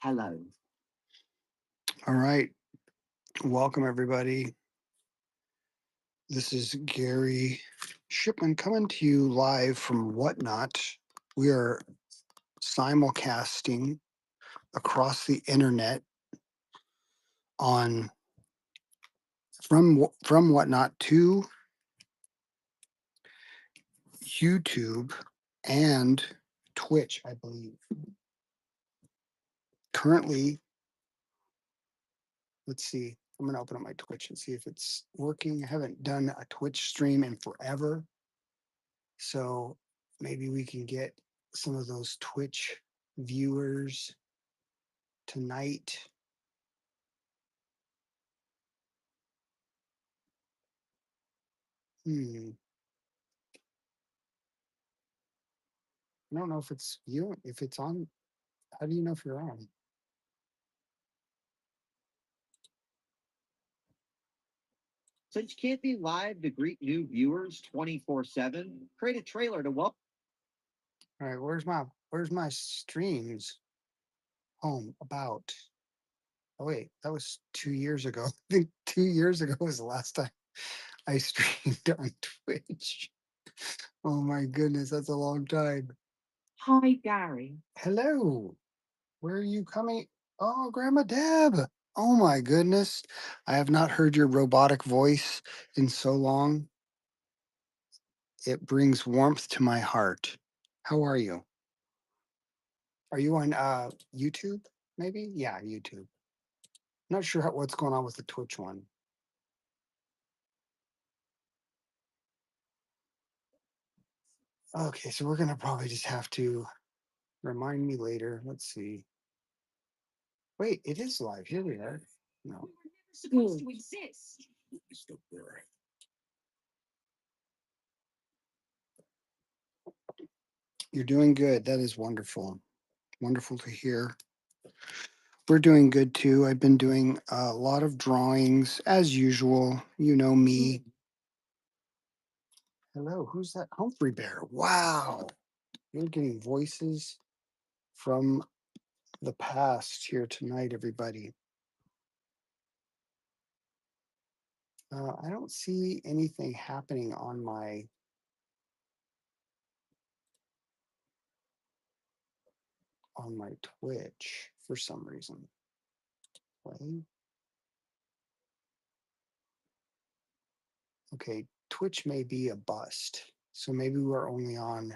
Hello. All right. Welcome, everybody. This is Gary Shipman coming to you live from Whatnot. We are simulcasting across the internet on from Whatnot to YouTube and Twitch, I believe. Currently, let's see. I'm going to open up my Twitch and see if it's working. I haven't done a Twitch stream in forever. So maybe we can get some of those Twitch viewers tonight. I don't know if it's you, if it's on. How do you know if you're on? Since you can't be live to greet new viewers 24/7, create a trailer to welcome. All right, where's my streams? Home about. Oh wait, that was 2 years ago. I think 2 years ago was the last time I streamed on Twitch. Oh my goodness, that's a long time. Hi, Gary. Hello. Where are you coming? Oh, Grandma Deb. Oh my goodness. I have not heard your robotic voice in so long. It brings warmth to my heart. How are you? Are you on YouTube? Maybe? Yeah, YouTube. Not sure what's going on with the Twitch one. Okay, so we're gonna probably just have to remind me later. Let's see. Wait, it is live. Here we are. No. Supposed to exist. Still there. You're doing good. That is wonderful. Wonderful to hear. We're doing good too. I've been doing a lot of drawings as usual. You know me. Hello, who's that? Humphrey Bear. Wow. You're getting voices from the past here tonight, everybody. I don't see anything happening on my Twitch for some reason. Play. Okay, Twitch may be a bust. So maybe we're only on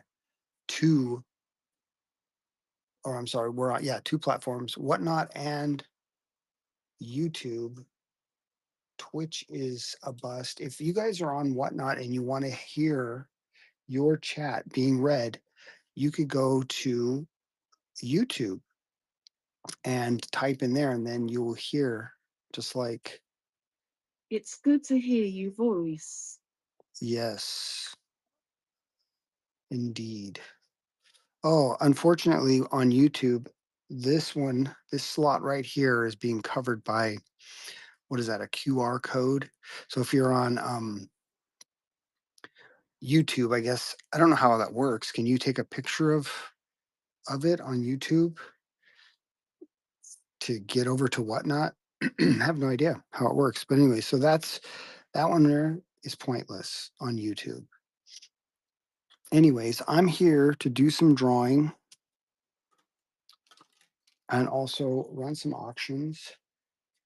two, or I'm sorry, we're on, yeah, two platforms, Whatnot and YouTube. Twitch is a bust. If you guys are on Whatnot and you want to hear your chat being read, you could go to YouTube and type in there, and then you will hear just like, It's good to hear your voice. yes, indeed. Oh, unfortunately, on YouTube, this slot right here is being covered by, what is that, a QR code? So if you're on YouTube, I guess, I don't know how that works. Can you take a picture of it on YouTube to get over to Whatnot? I have no idea how it works. But anyway, so that one there is pointless on YouTube. Anyways, I'm here to do some drawing and also run some auctions.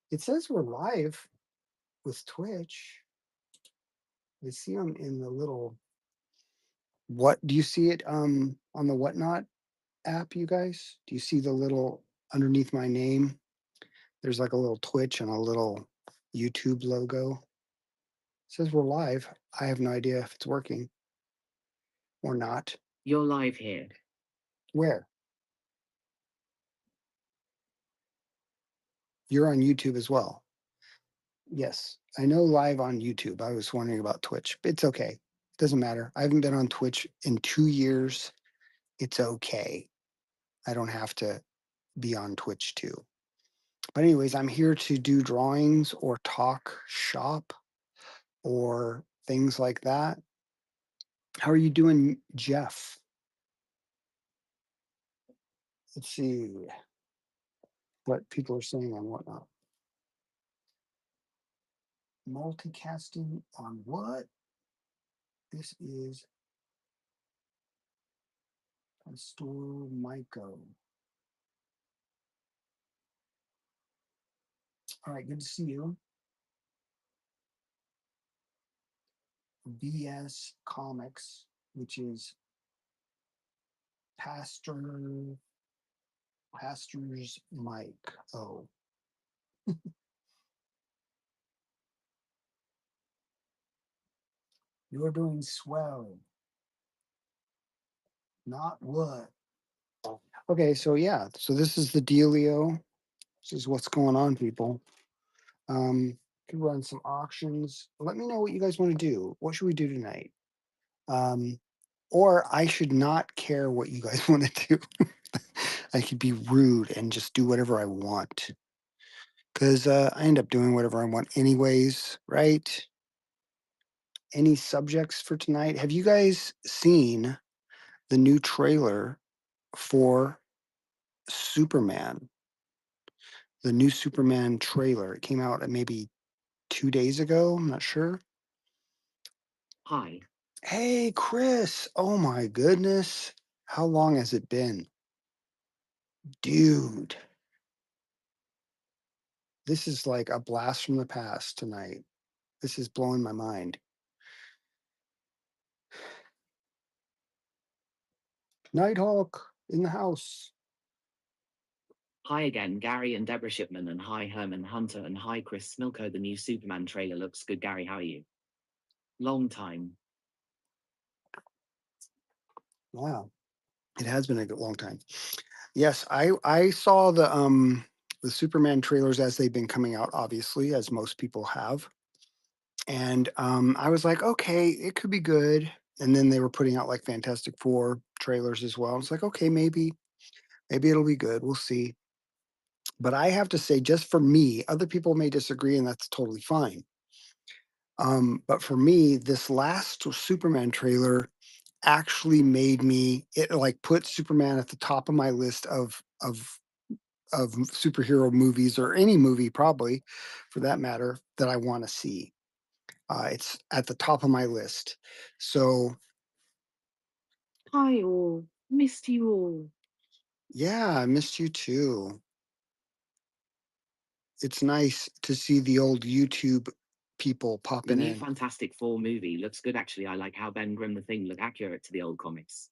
It says we're live with Twitch. I see them in the little, what do you see it on the Whatnot app, you guys? Do you see the little underneath my name? There's like a little Twitch and a little YouTube logo. It says we're live. I have no idea if it's working or not. You're live here. Where? You're on YouTube as well. Yes, I know live on YouTube. I was wondering about Twitch. It's okay. It doesn't matter. I haven't been on Twitch in 2 years. It's okay. I don't have to be on Twitch too. But anyways, I'm here to do drawings or talk shop or things like that. How are you doing, Jeff? Let's see. what people are saying on whatnot. Multicasting on what? This is Pastor Myco. All right, good to see you. VS Comics, which is Pastor's Mike. Oh, you're doing swell. Not what? Okay, so yeah, so this is the dealio. This is what's going on, people. Could run some auctions. Let me know what you guys want to do. What should we do tonight? Um, or I should not care what you guys want to do. I could be rude and just do whatever I want because I end up doing whatever I want anyways, right? Any subjects for tonight? Have you guys seen the new trailer for Superman? The new Superman trailer. It came out maybe 2 days ago. I'm not sure. Hi. Hey, Chris. Oh my goodness. How long has it been? Dude, this is like a blast from the past tonight. This is blowing my mind. Nighthawk in the house. Hi again, Gary and Deborah Shipman, and hi Herman Hunter, and hi Chris Smilko. The new Superman trailer looks good. Gary, how are you? Long time. Wow. It has been a long time. Yes, I saw the Superman trailers as they've been coming out, obviously, as most people have. And I was like, okay, it could be good. And then they were putting out like Fantastic Four trailers as well. It's like, okay, maybe it'll be good. We'll see. But I have to say, just for me, other people may disagree, and that's totally fine. But for me, this last Superman trailer actually made me it like put Superman at the top of my list of superhero movies or any movie probably for that matter that I want to see. It's at the top of my list. So Hi all. Missed you all. yeah, I missed you too. It's nice to see the old YouTube people The popping new in. Fantastic Four movie looks good actually. I like how Ben Grimm the Thing look accurate to the old comics.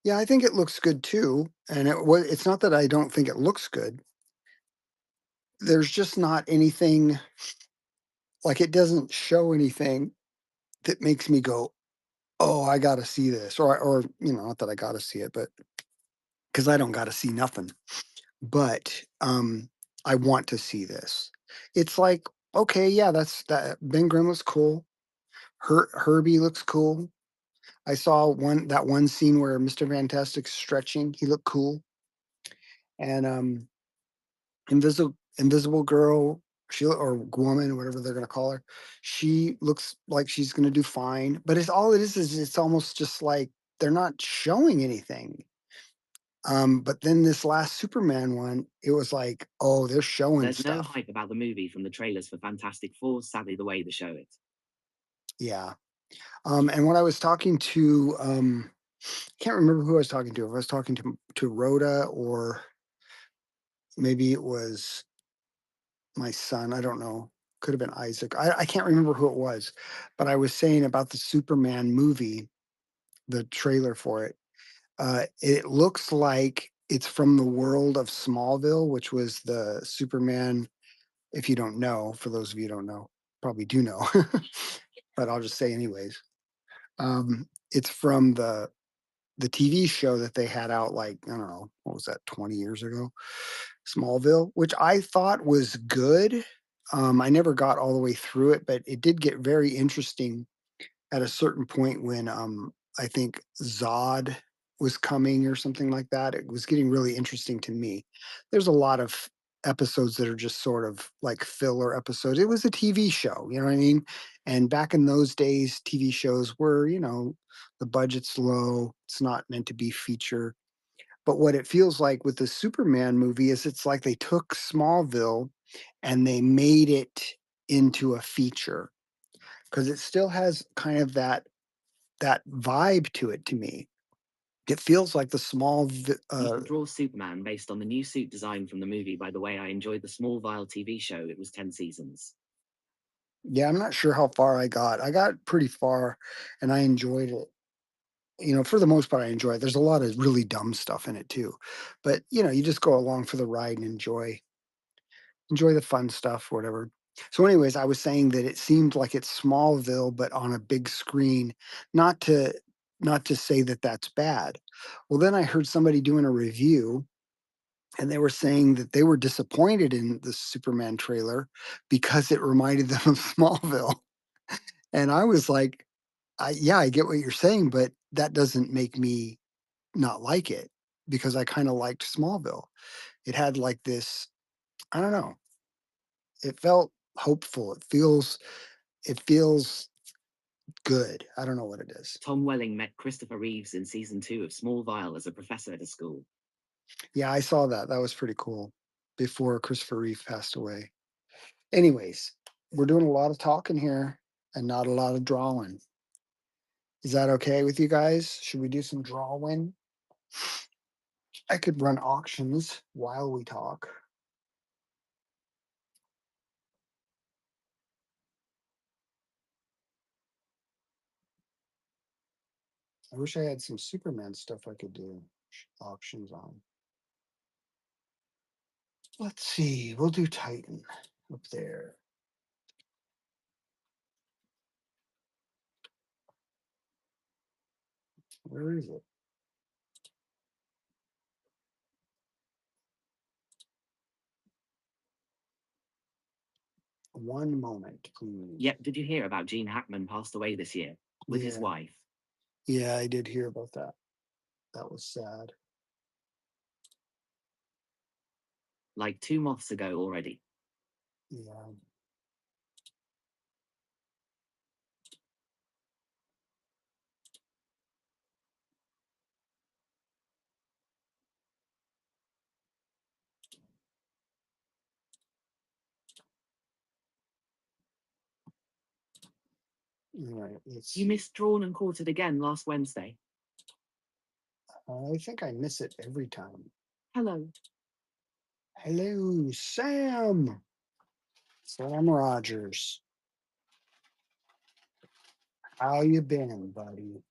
Yeah, I think it looks good too. And it's not that I don't think it looks good. There's just not anything like it doesn't show anything that makes me go, "Oh, I got to see this," or not that I got to see it, but because I don't got to see nothing. But I want to see this. It's like, okay, yeah, that's that. Ben Grimm looks cool. Herbie looks cool. I saw that one scene where Mr. Fantastic's stretching. He looked cool. And Invisible Girl, or woman, whatever they're gonna call her, she looks like she's gonna do fine. But it is it's almost just like they're not showing anything. But then this last Superman one, it was like, oh, they're showing There's no stuff. hype about the movie from the trailers for Fantastic Four, sadly the way they show it. Yeah. And when I was talking to, I can't remember who I was talking to. If I was talking to Rhoda or maybe it was my son. I don't know. Could have been Isaac. I can't remember who it was, but I was saying about the Superman movie, the trailer for it. It looks like it's from the world of Smallville, which was the Superman. If you don't know, for those of you who don't know, probably do know, but I'll just say anyways. It's from the TV show that they had out like, I don't know, what was that, 20 years ago? Smallville, which I thought was good. I never got all the way through it, but it did get very interesting at a certain point when I think Zod was coming or something like that. It was getting really interesting to me. There's a lot of episodes that are just sort of like filler episodes. It was a TV show, you know what I mean? And back in those days, TV shows were, the budget's low. It's not meant to be feature. But what it feels like with the Superman movie is it's like they took Smallville and they made it into a feature because it still has kind of that vibe to it to me. It feels like the You should draw Superman based on the new suit design from the movie. By the way, I enjoyed the Smallville TV show. It was 10 seasons. yeah, I'm not sure how far I got. I got pretty far and I enjoyed it. For the most part, I enjoy it. There's a lot of really dumb stuff in it too. But, you just go along for the ride and enjoy the fun stuff, whatever. So, anyways, I was saying that it seemed like it's Smallville, but on a big screen. Not to not to say that that's bad. Well, then I heard somebody doing a review, and they were saying that they were disappointed in the Superman trailer because it reminded them of Smallville. And I was like, yeah, I get what you're saying, but that doesn't make me not like it because I kind of liked Smallville. It had like this, I don't know, it felt hopeful. It feels good. I don't know what it is. Tom Welling met Christopher Reeves in season 2 of Smallville as a professor at a school. Yeah, I saw that. That was pretty cool before Christopher Reeve passed away. Anyways, we're doing a lot of talking here and not a lot of drawing. Is that okay with you guys? Should we do some drawing? I could run auctions while we talk. I wish I had some Superman stuff I could do auctions on. Let's see. We'll do Titan up there. Where is it? One moment, please. Yep, did you hear about Gene Hackman passed away this year with his Yeah. wife? Yeah, I did hear about that. That was sad. Like 2 months ago already. Yeah. All right. Let's You see. missed Drawn and Quartered again last Wednesday. I think I miss it every time. Hello. Hello, Sam. Sam Rogers. How you been, buddy?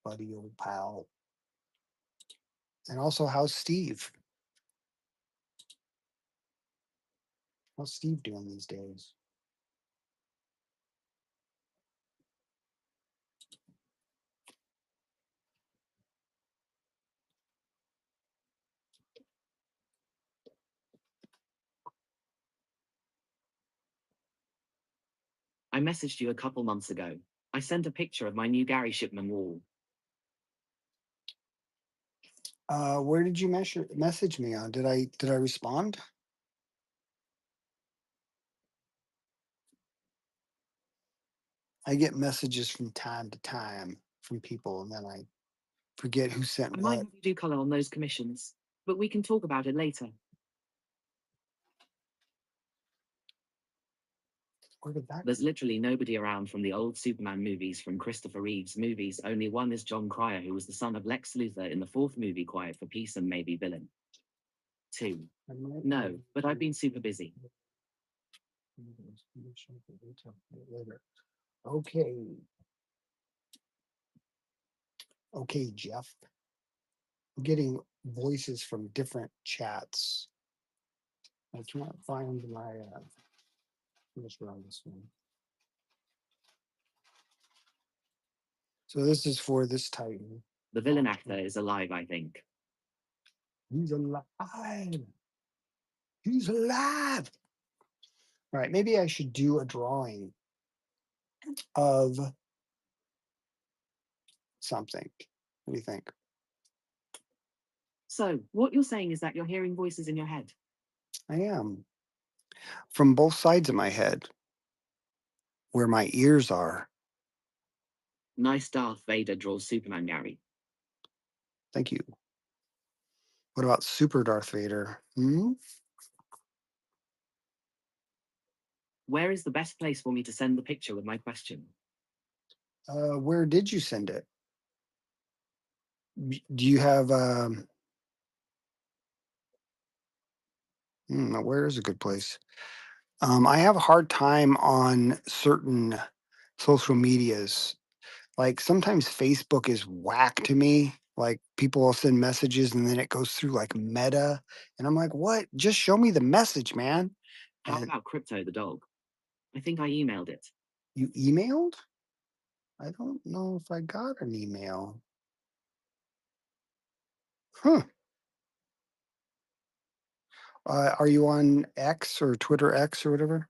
Buddy, old pal. And also, how's Steve? How's Steve doing these days? I messaged you a couple months ago. I sent a picture of my new Gary Shipman wall. Where did you message me on? Did I respond? I get messages from time to time from people, and then I forget who sent I might what. have you do color on those commissions, but we can talk about it later. Where did that There's come? literally nobody around from the old Superman movies from Christopher Reeve's movies. Only one is John Cryer, who was the son of Lex Luthor in the fourth movie, Quiet for Peace, and maybe villain. 2. I might have No, but I've been super busy. later. Okay. Okay, Jeff. I'm getting voices from different chats. I can't find my. Let's run this one. So this is for this Titan. The villain actor is alive, I think. He's alive. He's alive. All right, maybe I should do a drawing of something. What do you think? So, what you're saying is that you're hearing voices in your head. I am. From both sides of my head, where my ears are. Nice Darth Vader draws Superman, Gary. Thank you. What about Super Darth Vader? Hmm? Where is the best place for me to send the picture with my question? Where did you send it? Do you have where is a good place? I have a hard time on certain social medias. Like sometimes Facebook is whack to me. Like people will send messages and then it goes through like Meta, and I'm like, what? Just show me the message, man. How And about Crypto the dog? I think I emailed it. you emailed? I don't know if I got an email. Huh. Are you on X or Twitter X or whatever?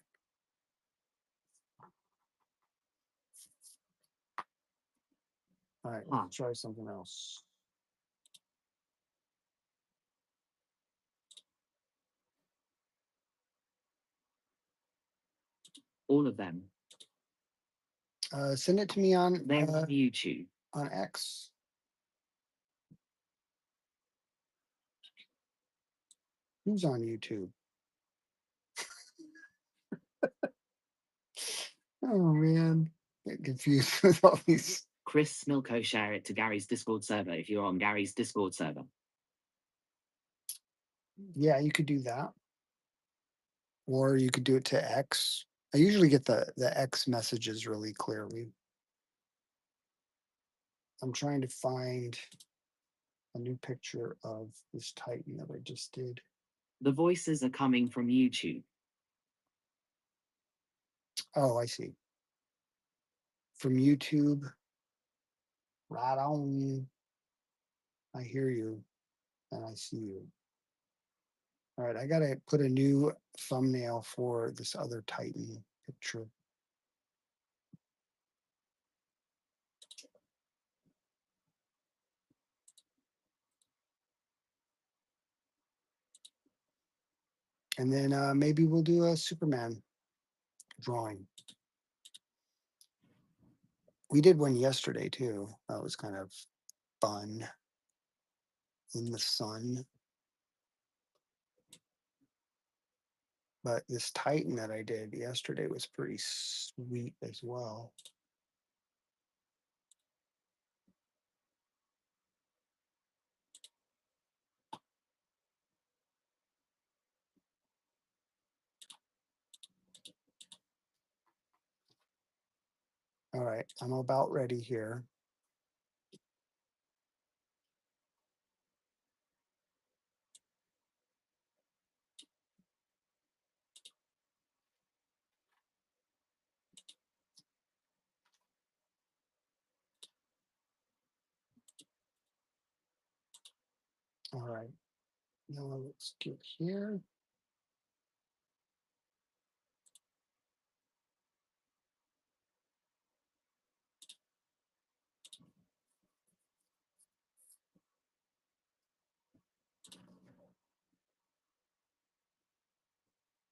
All right, Huh. let's try something else. All of them. Send it to me They're on YouTube. on X. Who's on YouTube? Oh man, get confused with all these. Chris Smilko, share it to Gary's Discord server if you're on Gary's Discord server. Yeah, you could do that, or you could do it to X. I usually get the X messages really clearly. I'm trying to find a new picture of this Titan that I just did. The voices are coming from YouTube. Oh, I see. From YouTube. Right on. I hear you and I see you. All right, I gotta put a new thumbnail for this other Titan picture. And then maybe we'll do a Superman drawing. We did one yesterday too. That was kind of fun in the sun. But this Titan that I did yesterday was pretty sweet as well. All right, I'm about ready here. All right, now let's get here.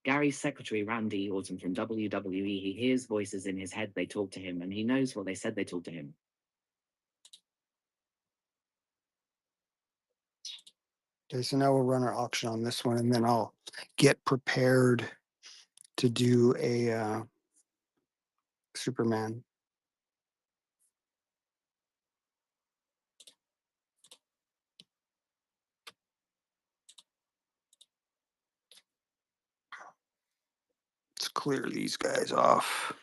Gary's secretary, Randy Orton from WWE, he hears voices in his head. They talk to him, and he knows what they said they talked to him. Okay, so now we'll run our auction on this one, and then I'll get prepared to do a Superman. Let's clear these guys off.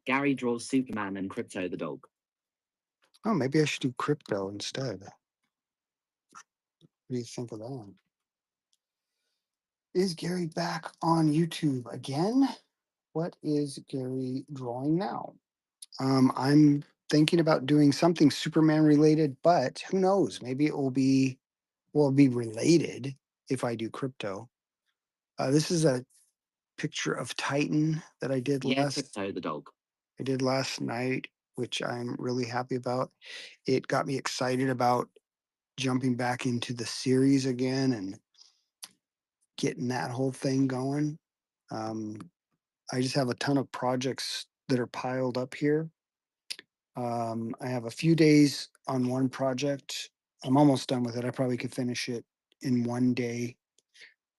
Gary draws Superman and Crypto the dog. Oh, maybe I should do crypto instead. What do you think of that? Is Gary back on YouTube again? What is Gary drawing now? I'm thinking about doing something Superman related, but who knows? Maybe it will be related if I do crypto. This is a picture of Titan that Yeah, Crypto the dog. I did last night, which I'm really happy about. It got me excited about jumping back into the series again and getting that whole thing going. Um, I just have a ton of projects that are piled up here. I have a few days on one project. I'm almost done with it. I probably could finish it in one day,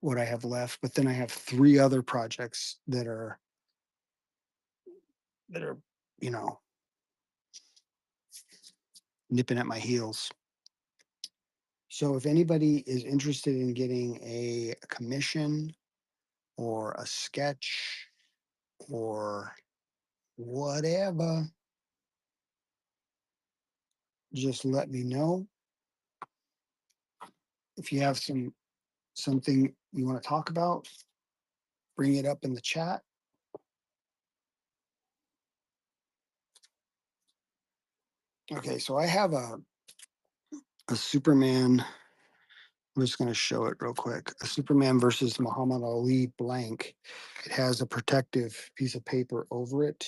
what I have left. But then I have three other projects that are, you know, nipping at my heels. So if anybody is interested in getting a commission or a sketch or whatever, just let me know. If you have something you want to talk about, bring it up in the chat. Okay, so I have a Superman. I'm just going to show it real quick. A Superman versus Muhammad Ali blank. It has a protective piece of paper over it.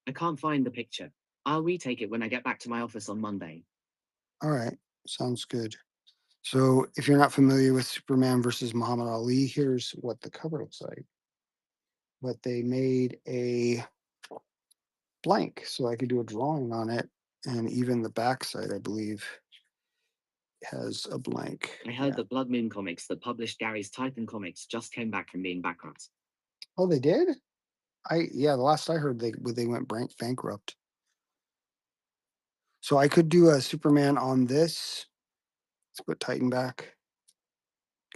I can't find the picture. I'll retake it when I get back to my office on Monday. All right, sounds good. So if you're not familiar with Superman versus Muhammad Ali, here's what the cover looks like. But they made a blank so I could do a drawing on it. And even the backside, I believe, has a blank. I heard that Blood Moon Comics that published Gary's Titan comics just came back from being bankrupt. Oh, they did? The last I heard they went bankrupt. So I could do a Superman on this. Let's put Titan back.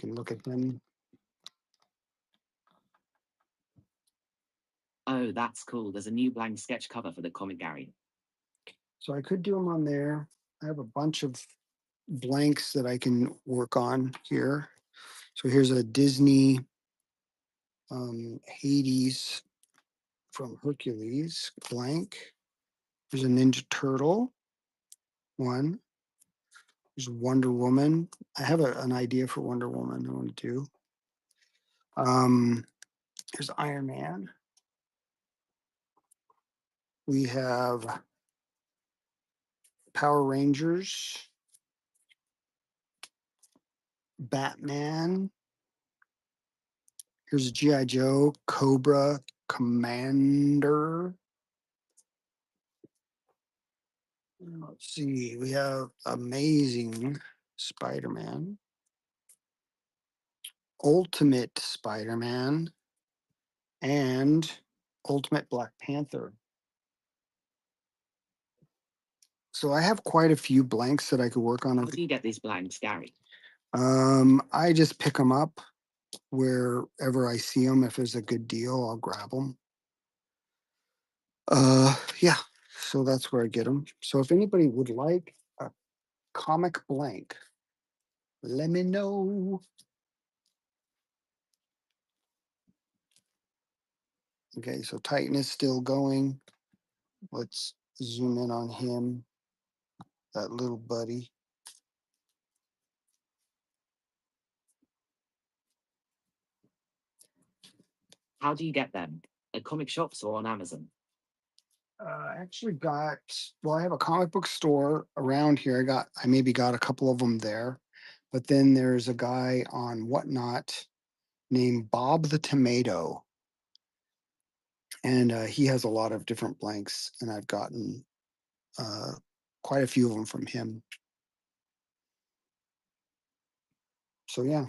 You can look at him. Oh, that's cool. There's a new blank sketch cover for the comic, Gary. So I could do him on there. I have a bunch of blanks that I can work on here. So here's a Disney Hades from Hercules blank. There's a Ninja Turtle one. There's Wonder Woman. I have an idea for Wonder Woman I want to do. Here's Iron Man. We have Power Rangers, Batman. Here's G.I. Joe, Cobra, Commander. Let's see, we have Amazing Spider-Man, Ultimate Spider-Man, and Ultimate Black Panther. So I have quite a few blanks that I could work on. How do you get these blanks, Gary? I just pick them up wherever I see them. If there's a good deal, I'll grab them. Yeah, so that's where I get them. So if anybody would like a comic blank, let me know. Okay, so Titan is still going. Let's zoom in on him, that little buddy. How do you get them? At comic shops or on Amazon? I actually I have a comic book store around here. I maybe got a couple of them there, but then there's a guy on Whatnot named Bob the Tomato, and he has a lot of different blanks, and I've gotten quite a few of them from him. So yeah,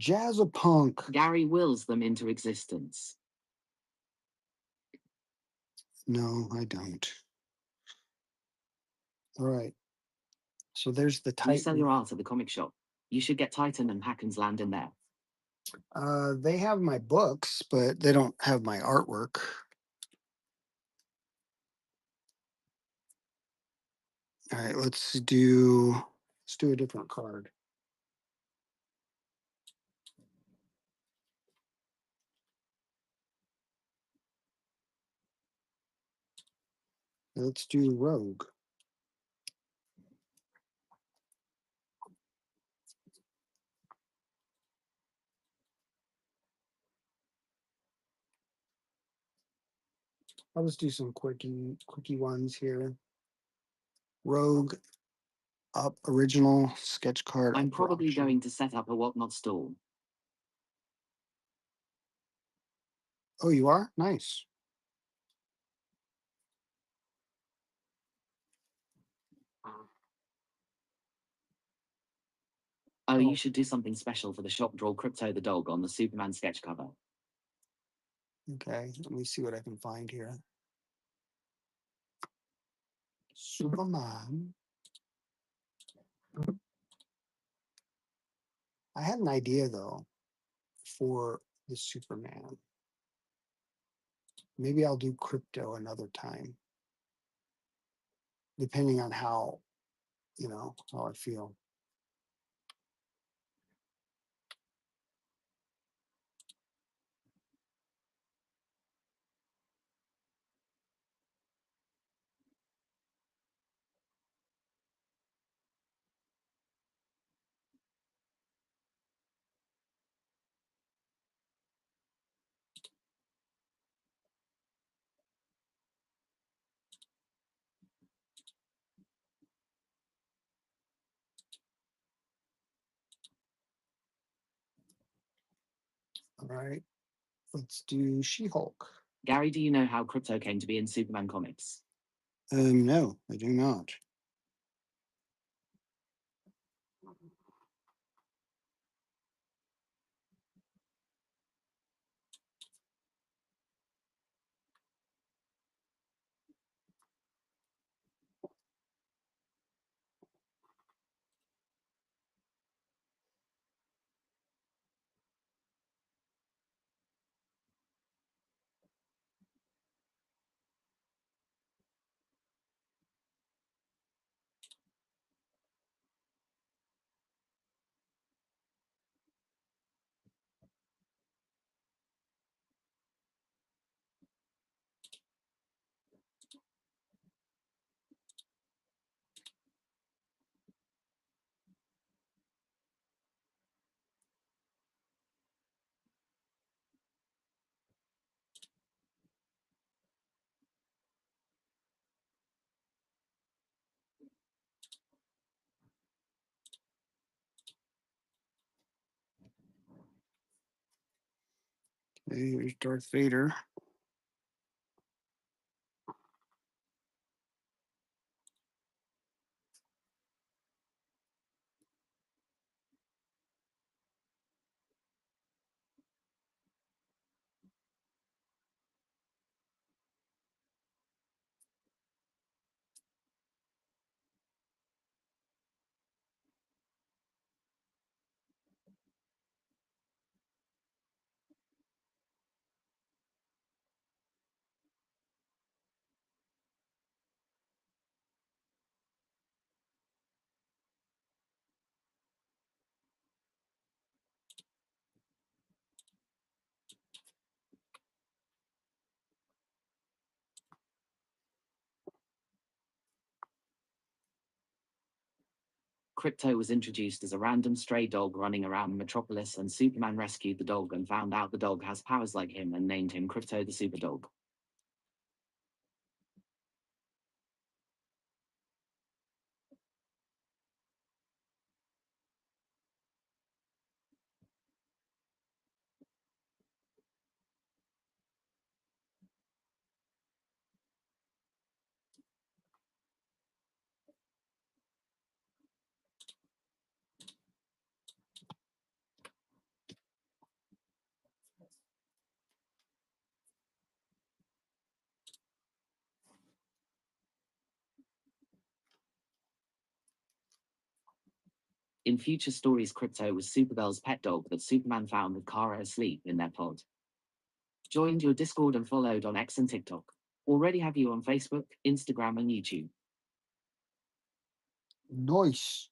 Jazzapunk. Gary wills them into existence. No, I don't. All right. So there's the You sell your Titan. art at the comic shop. You should get Titan and Hacken's Land in there. They have my books, but they don't have my artwork. All right, let's do a different card. Let's do Rogue. I'll just do some quickie ones here. Rogue up original sketch card. I'm Up for probably auction. going to set up a whatnot stall. Oh, you are? Nice. Oh, you Oh, should do something special for the shop. Draw Crypto the dog on the Superman sketch cover. okay. Let me see what I can find here. Superman. I had an idea though for the Superman. Maybe I'll do crypto another time, depending on how, how I feel. All right. Let's do She-Hulk. Gary, do you know how Crypto came to be in Superman comics? No, I do not. Okay, here's Darth Vader. Crypto was introduced as a random stray dog running around Metropolis, and Superman rescued the dog and found out the dog has powers like him and named him Crypto the Super Dog. In future stories, Crypto was Supergirl's pet dog that Superman found with Kara asleep in their pod. Joined your Discord and followed on X and TikTok. Already have you on Facebook, Instagram, and YouTube. Nice.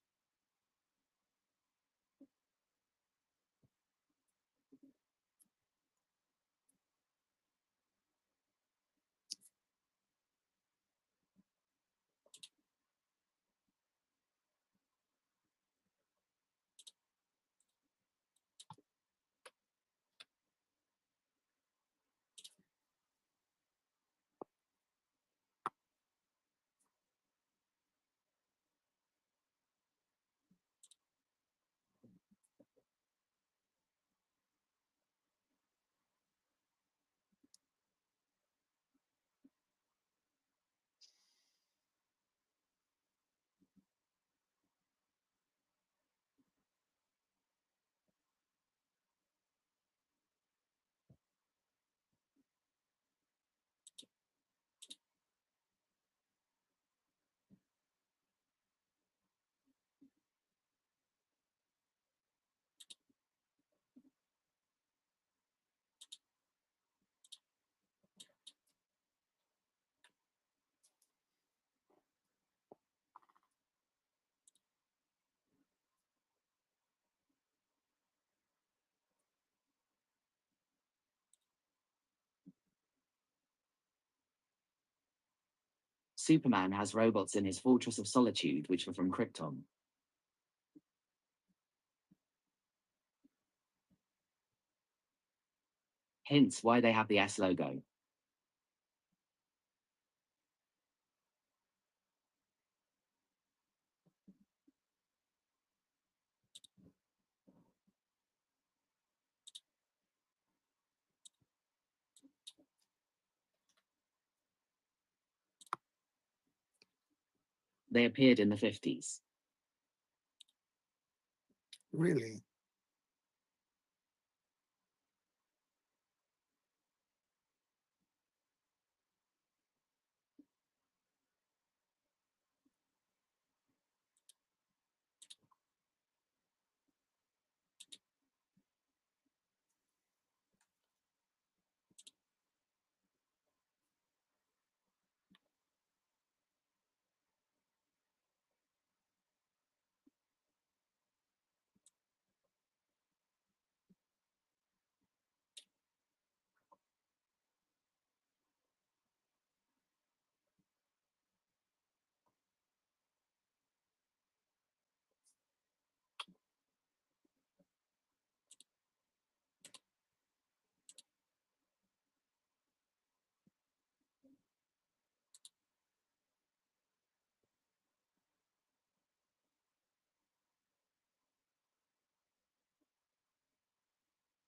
Superman has robots in his Fortress of Solitude, which were from Krypton. Hints why they have the S logo. They appeared in the 50s. Really?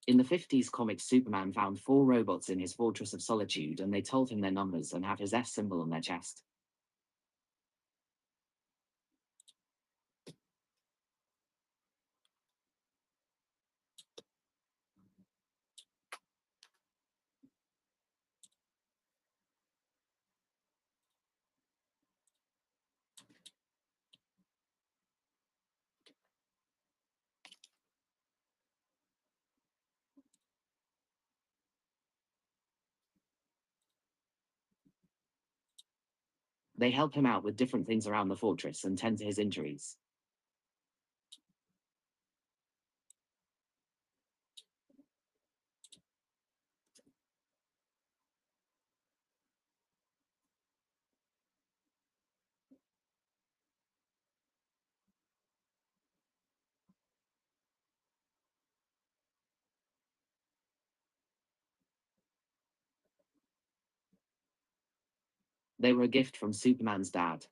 In the 50s comics, Superman found 4 robots in his Fortress of Solitude, and they told him their numbers and have his S symbol on their chest. They help him out with different things around the fortress and tend to his injuries. They were a gift from Superman's dad.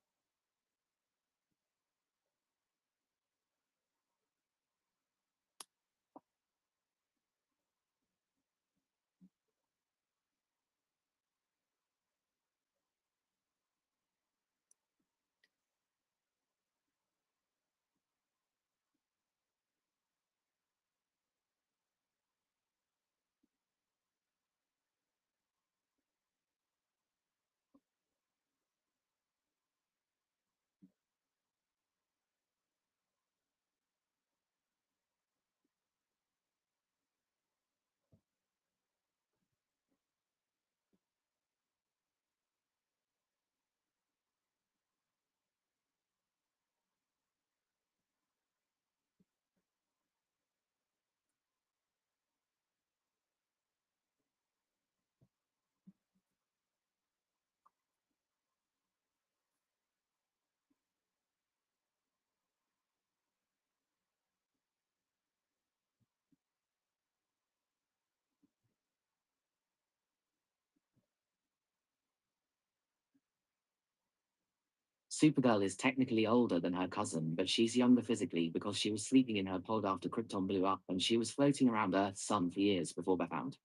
Supergirl is technically older than her cousin, but she's younger physically because she was sleeping in her pod after Krypton blew up, and she was floating around Earth's sun for years before they're found.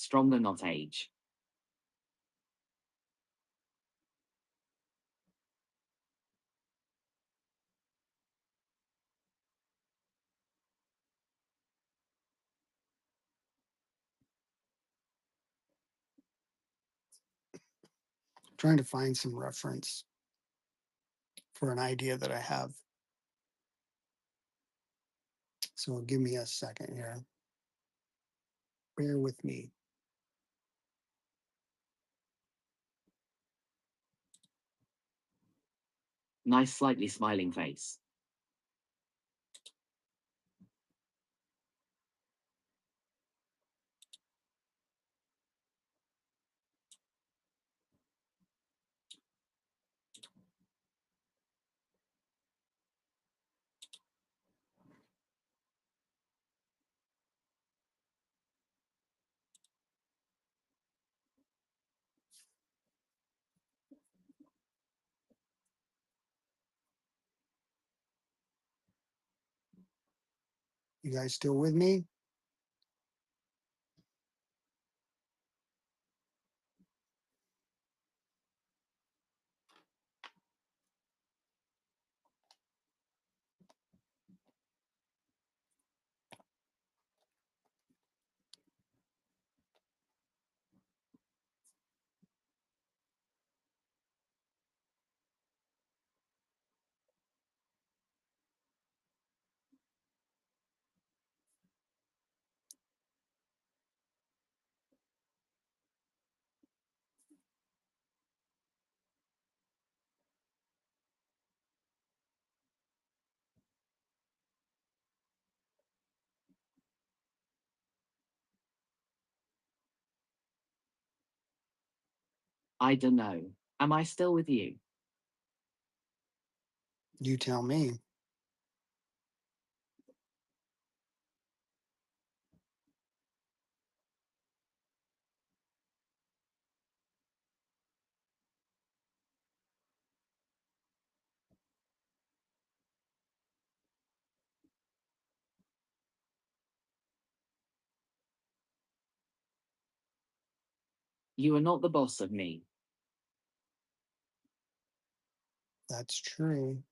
Stronger, not age. Trying to find some reference for an idea that I have. So give me a second here. Bear with me. Nice, slightly smiling face. You guys still with me? I don't know. Am I still with you? You tell me. You are not the boss of me. That's true.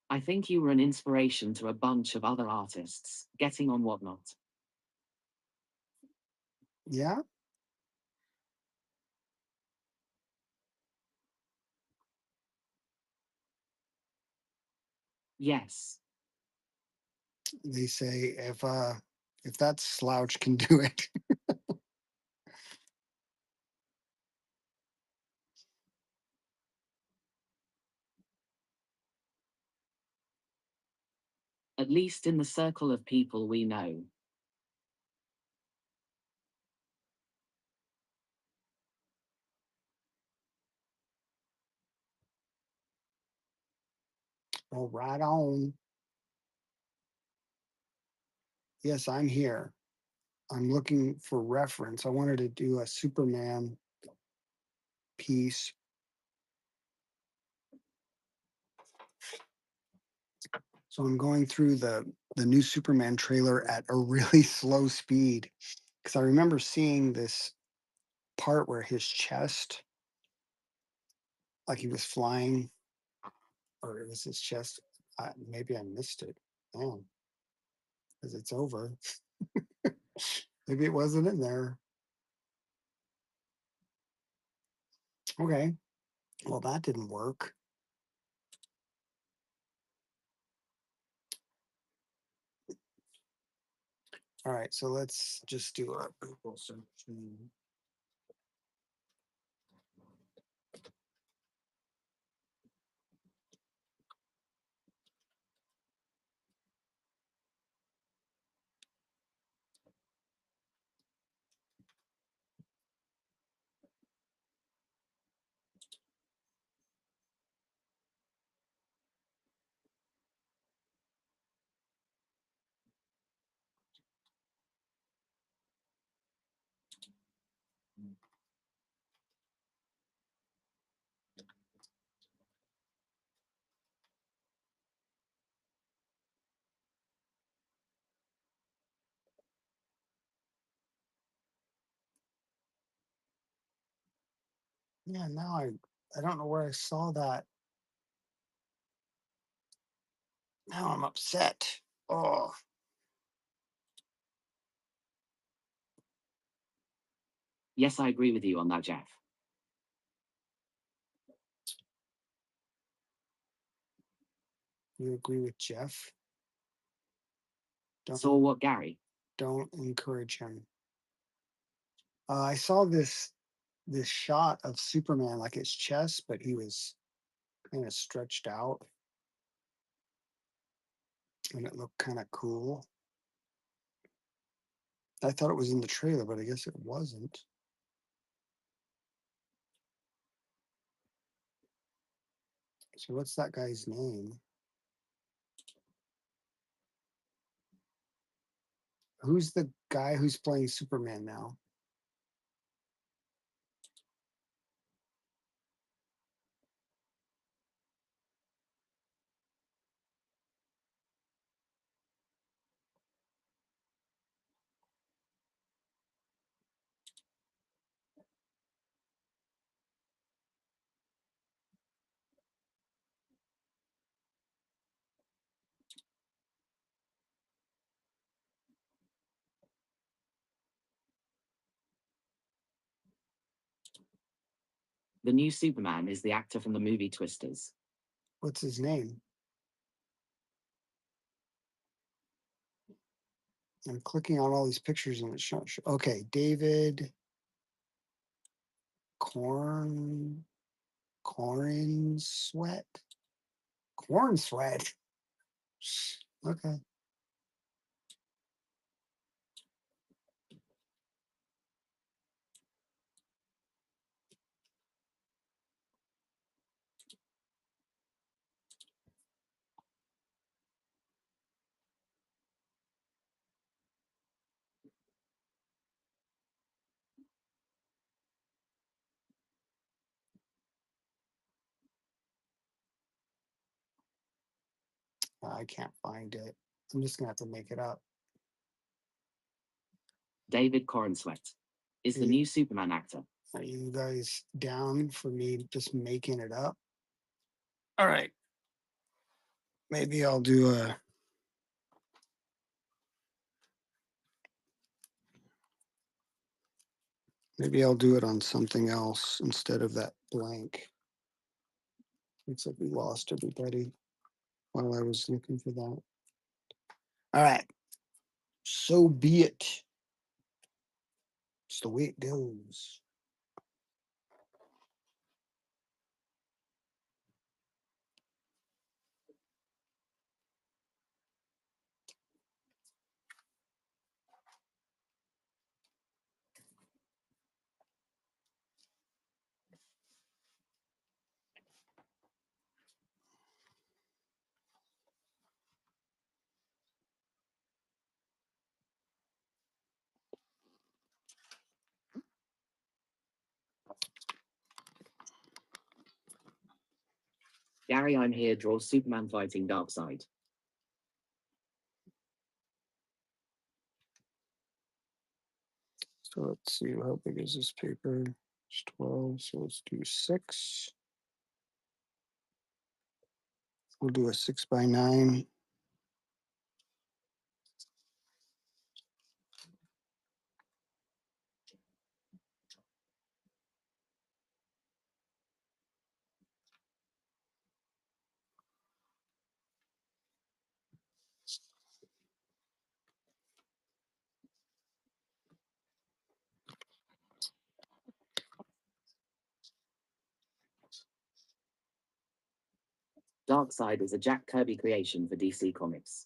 I think you were an inspiration to a bunch of other artists, getting on whatnot. Yeah, Yes, they say if that slouch can do it. at least in the circle of people we know. Well, right on. Yes, I'm here. I'm looking for reference. I wanted to do a Superman piece. So I'm going through the new Superman trailer at a really slow speed because I remember seeing this part where his chest, like he was flying, or it was his chest. Maybe I missed it. Oh, because it's over. Maybe it wasn't in there. Okay. Well, that didn't work. All right. So let's just do a Google search. Yeah, now I don't know where I saw that. Now I'm upset. Oh, Yes, I agree with you on that, Jeff. you agree with Jeff? Saw what, Gary? Don't encourage him. I saw this shot of Superman, like his chest, but he was kind of stretched out, and it looked kind of cool. I thought it was in the trailer, but I guess it wasn't. So what's that guy's name? Who's the guy who's playing Superman now? The new Superman is the actor from the movie Twisters. What's his name? I'm clicking on all these pictures and it's showing. Okay, David Corenswet. Corenswet. Okay. I can't find it. I'm just gonna have to make it up. David Corenswet is the new Superman actor. Are you guys down for me just making it up? All right. Maybe I'll do a. Maybe I'll do it on something else instead of that blank. Looks like we lost everybody while I was looking for that. All right. So be it. It's the way it goes. Gary, I'm here, draws Superman fighting Darkseid. So let's see, how big is this paper? It's 12, so let's do 6. We'll do a 6x9. Darkseid is a Jack Kirby creation for DC Comics.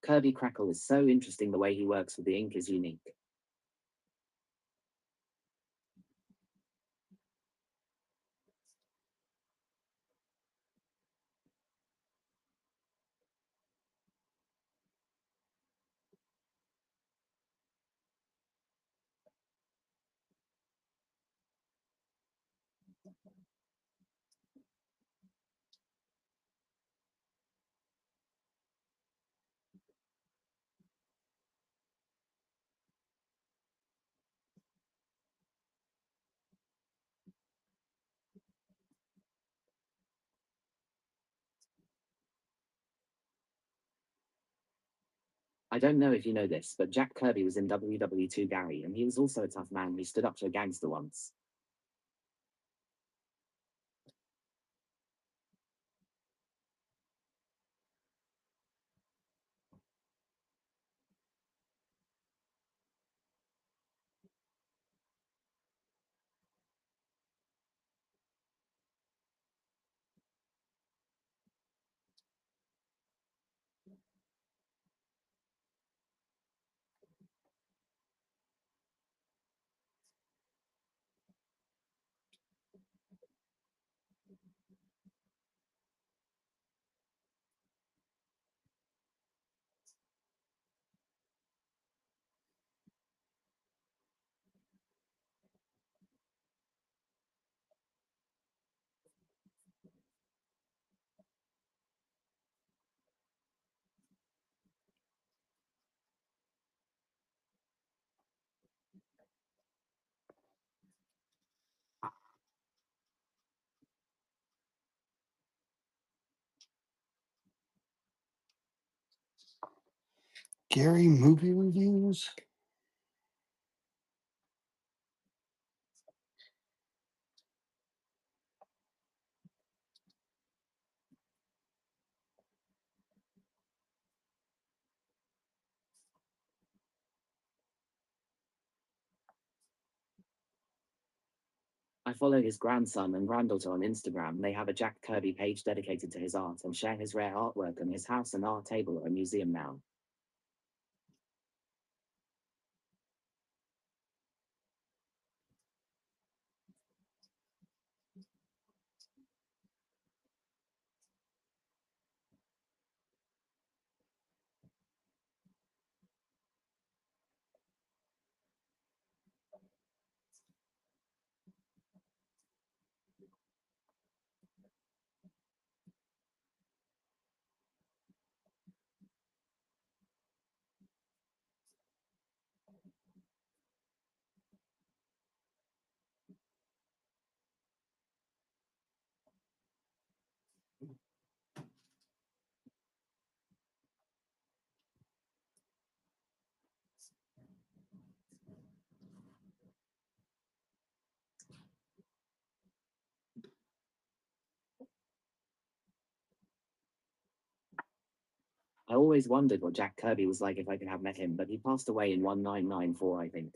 Kirby Crackle is so interesting. The way he works with the ink is unique. I don't know if you know this, but Jack Kirby was in WW2 Gary, and he was also a tough man who stood up to a gangster once. Gary movie reviews. I follow his grandson and granddaughter on Instagram. They have a Jack Kirby page dedicated to his art and share his rare artwork, and his house and art table are a museum now. I always wondered what Jack Kirby was like if I could have met him, but he passed away in 1994, I think.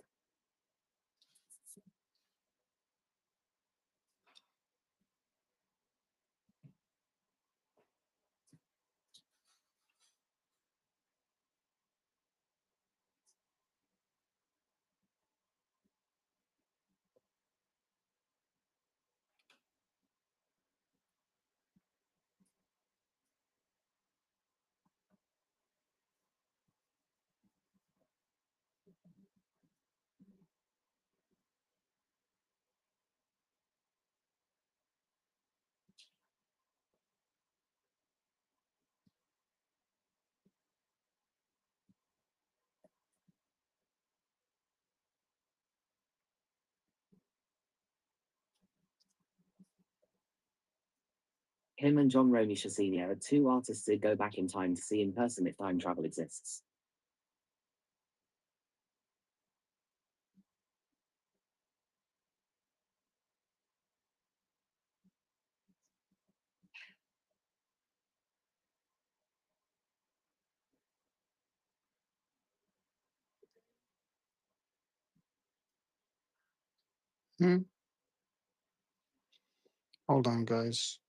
Him and John Romita Sr. are two artists to go back in time to see in person if time travel exists. Hmm. Hold on, guys.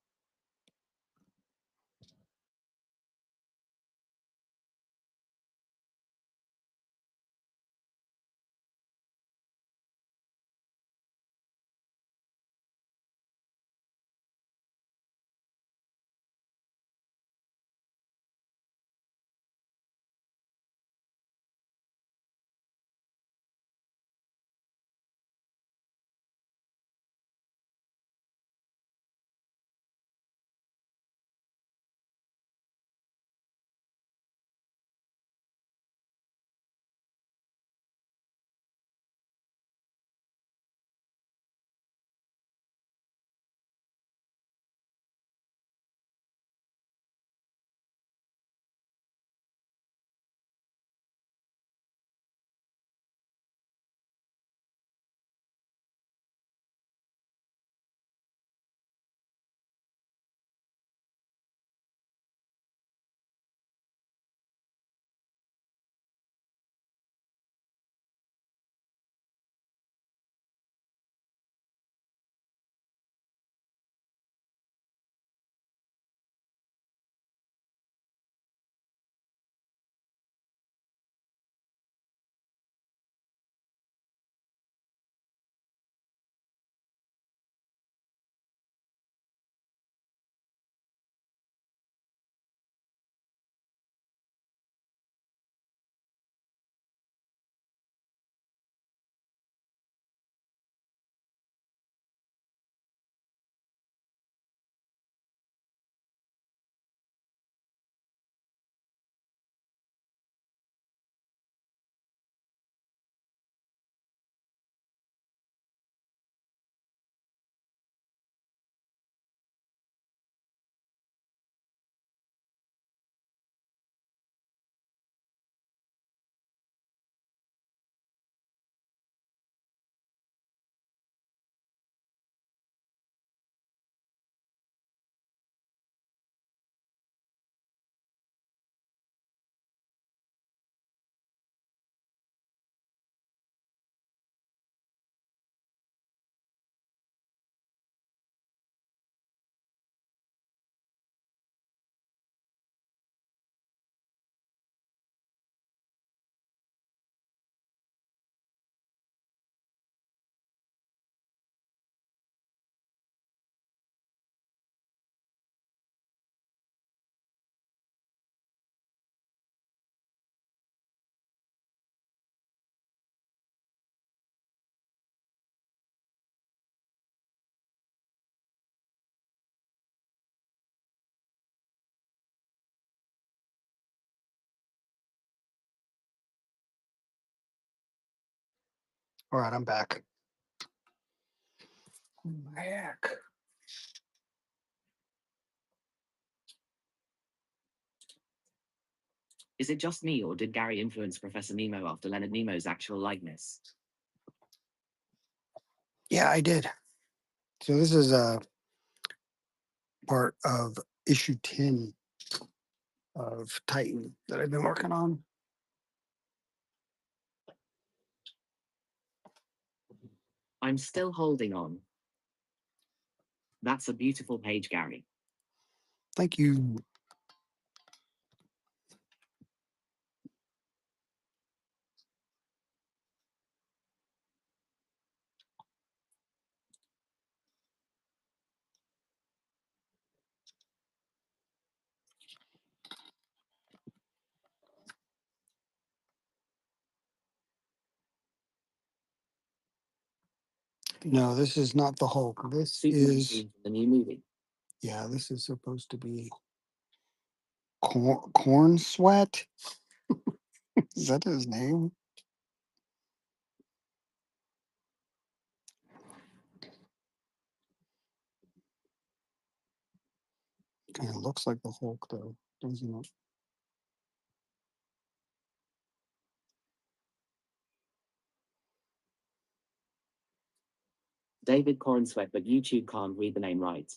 All right, I'm back. I'm back. Is it just me, or did Gary influence Professor Nemo after Leonard Nimo's actual likeness? Yeah, I did. So this is a part of issue 10 of Titan that I've been working on. I'm still holding on. That's a beautiful page, Gary. Thank you. No, this is not the Hulk. This Superman is, scene from the new movie. yeah, this is supposed to be Corenswet. Is that his name? Kind of looks like the Hulk, though, doesn't it? David Corenswet, but YouTube can't read the name right.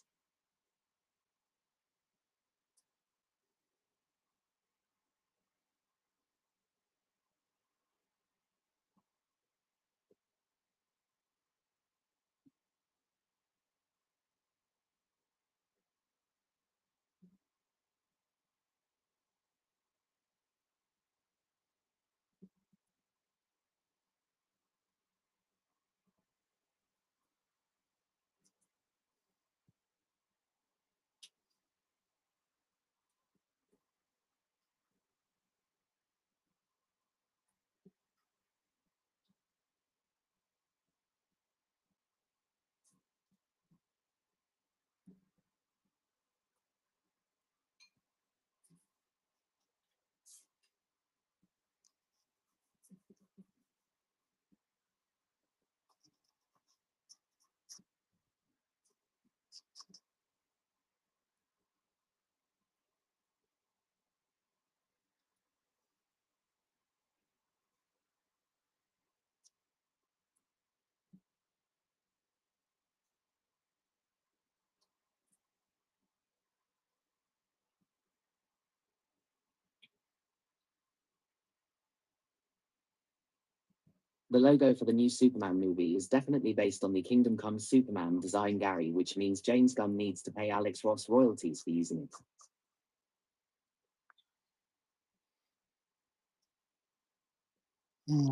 The logo for the new Superman movie is definitely based on the Kingdom Come Superman design, Gary, which means James Gunn needs to pay Alex Ross royalties for using it.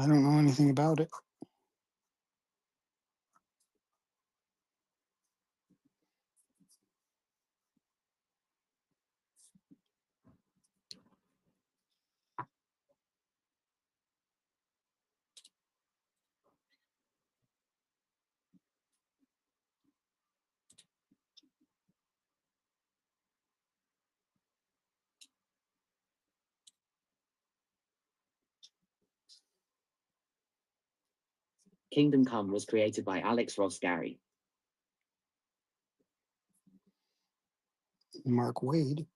I don't know anything about it. Kingdom Come was created by Alex Ross, Gary. Mark Wade.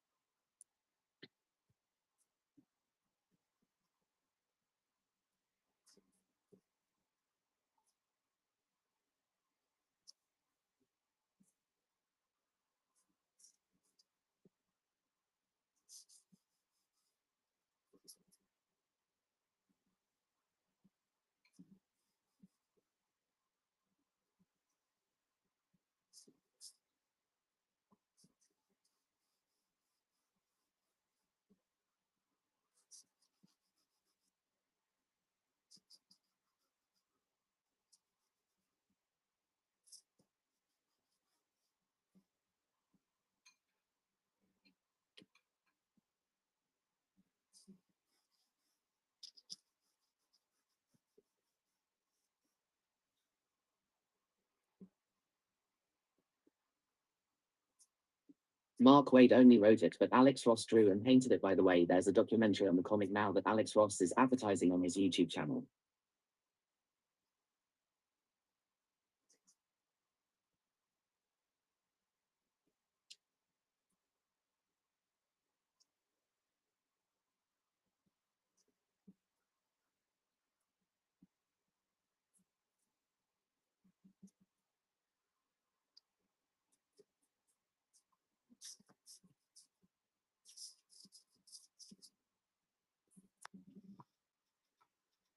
Mark Wade only wrote it, but Alex Ross drew and painted it, by the way. There's a documentary on the comic now that Alex Ross is advertising on his YouTube channel.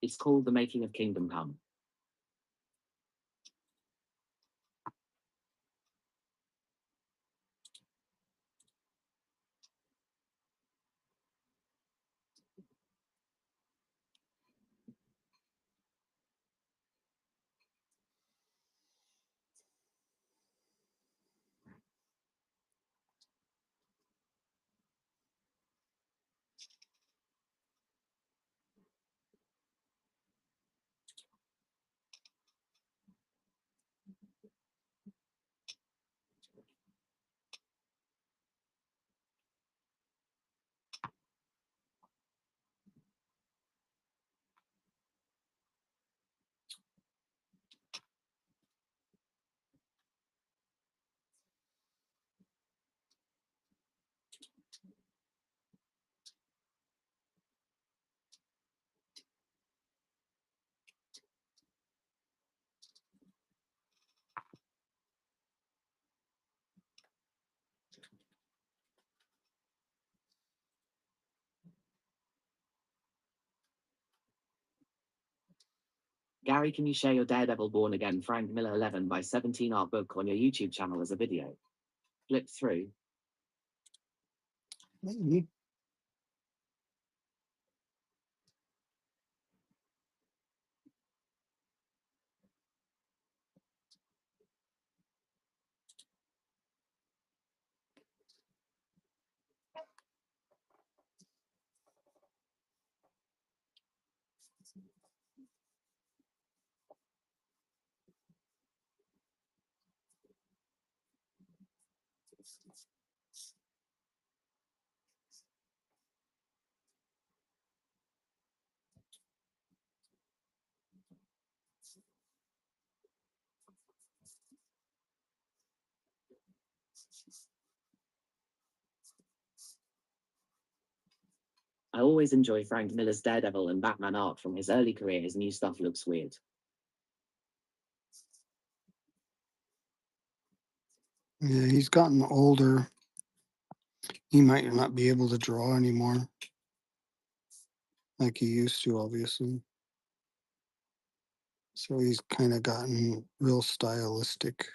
It's called The Making of Kingdom Come. Gary, can you share your Daredevil Born Again Frank Miller 11 by 17 art book on your YouTube channel as a video? Flip through. Maybe. I always enjoy Frank Miller's Daredevil and Batman art from his early career. His new stuff looks weird. Yeah, he's gotten older. He might not be able to draw anymore like he used to, obviously. So he's kind of gotten real stylistic.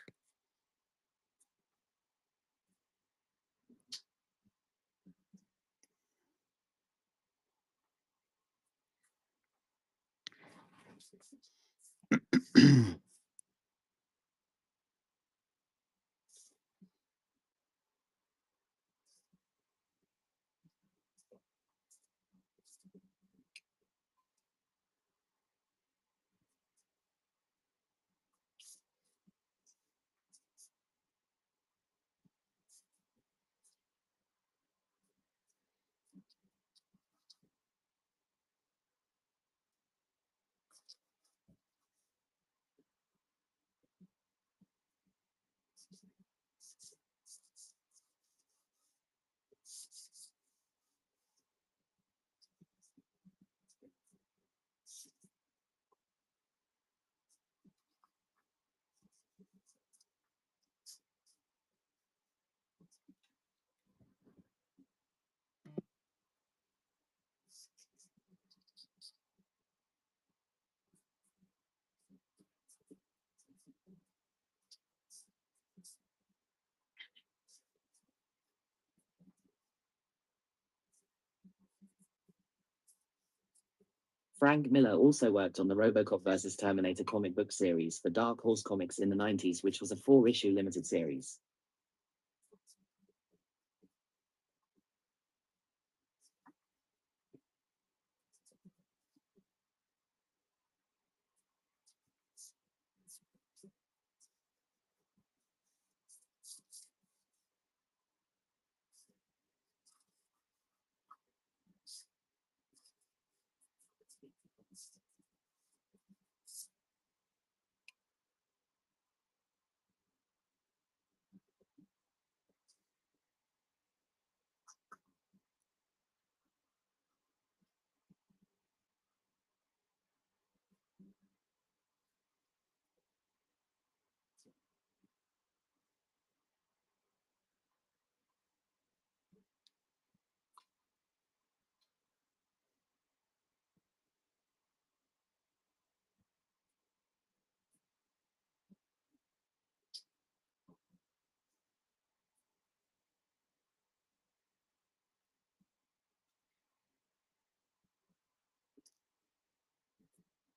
Frank Miller also worked on the RoboCop vs. Terminator comic book series for Dark Horse Comics in the 90s, which was a 4-issue limited series.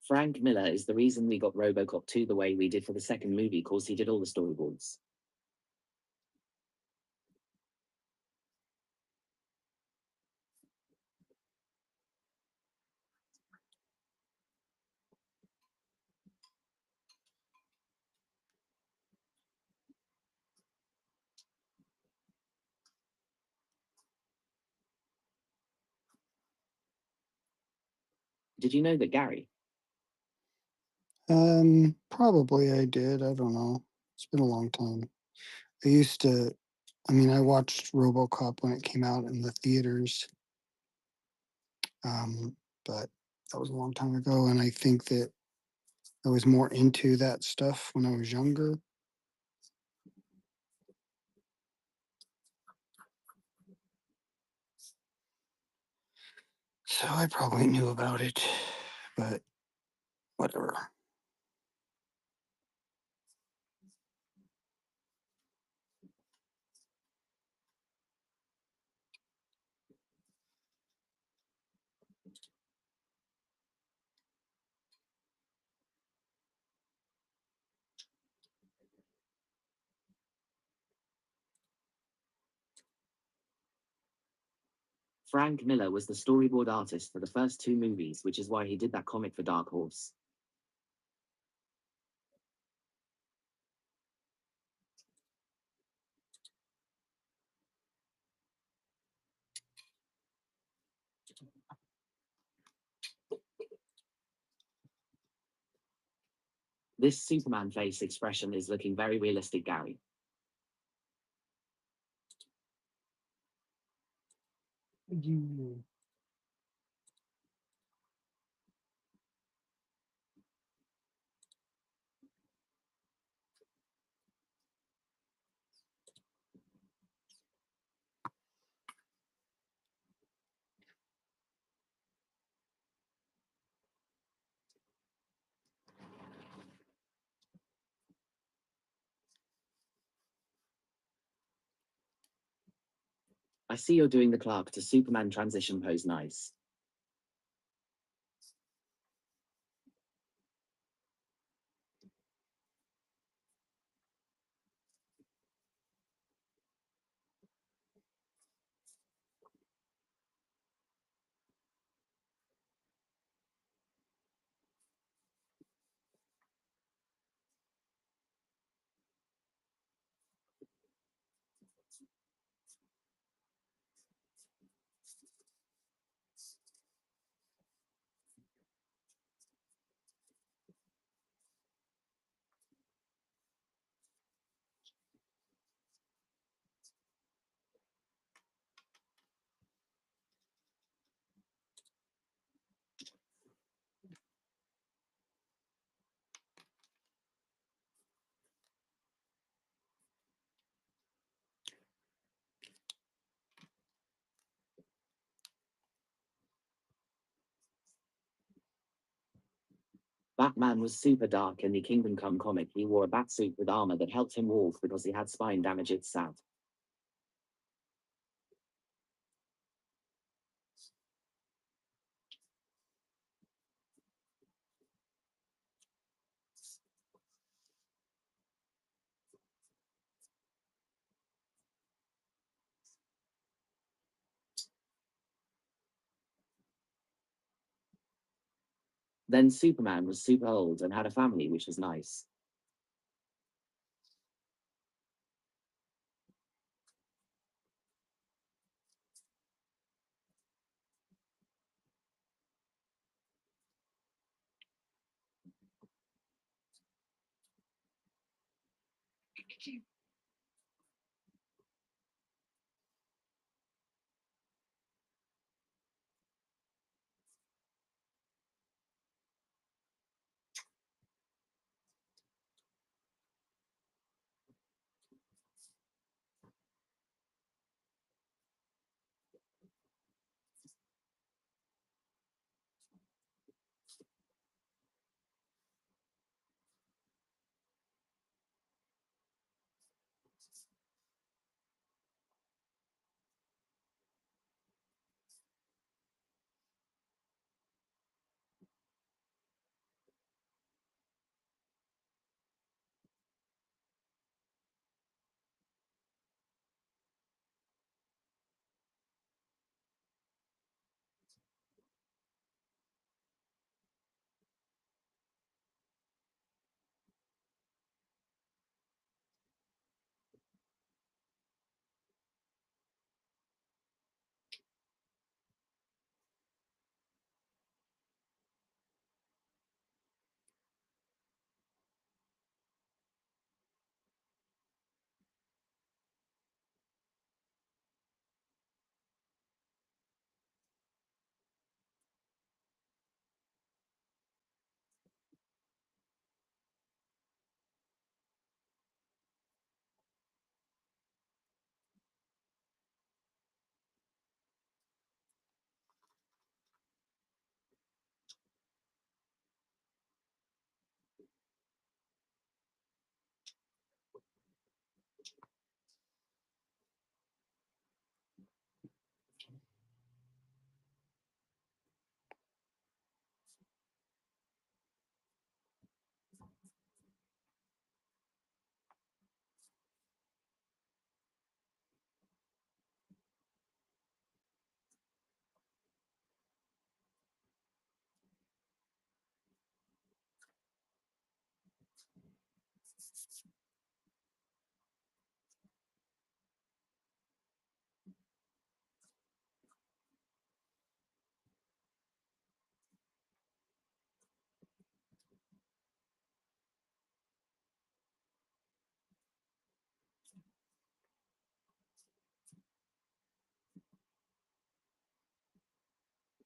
Frank Miller is the reason we got RoboCop 2 the way we did for the second movie, cause he did all the storyboards. Did you know that Gary? Probably I did. I don't know. It's been a long time. I used to, I mean, I watched RoboCop when it came out in the theaters, but that was a long time ago. And I think that I was more into that stuff when I was younger. So I probably knew about it, but whatever. Frank Miller was the storyboard artist for the first two movies, which is why he did that comic for Dark Horse. This Superman face expression is looking very realistic, Gary. I see you're doing the Clark to Superman transition pose nice. Batman was super dark in the Kingdom Come comic. He wore a batsuit with armor that helped him walk because he had spine damage. It's sad. Then Superman was super old and had a family, which was nice.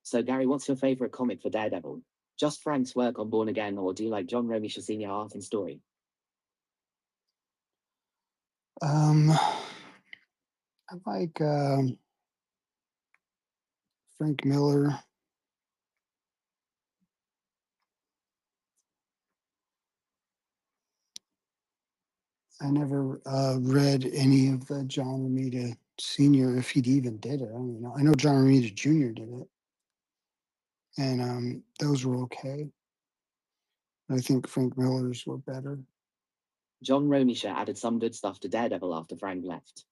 So, Gary, what's your favorite comic for Daredevil? Just Frank's work on Born Again, or do you like John Romita Sr. art and story? I like Frank Miller. I never read any of the John Romita Sr. if he'd even did it. I don't know. I know John Romita Jr. did it, and those were okay. I think Frank Miller's were better. John Romita added some good stuff to Daredevil after Frank left.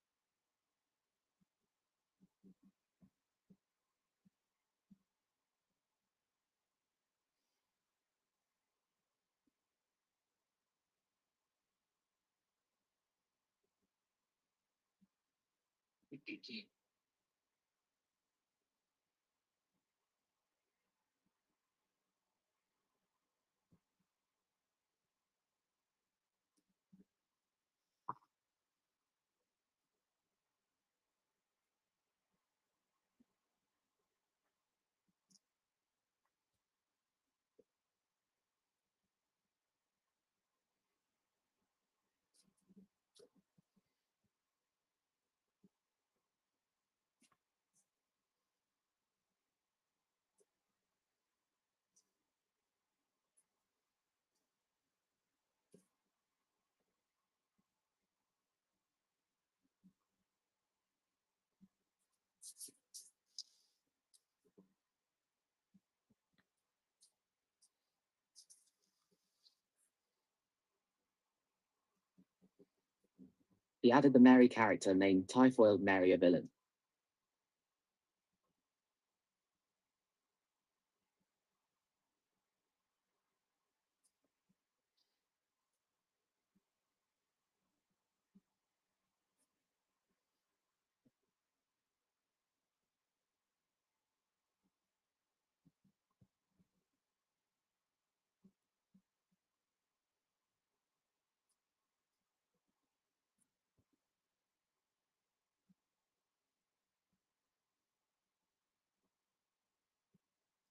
He added the Mary character named Typhoid Mary, a villain.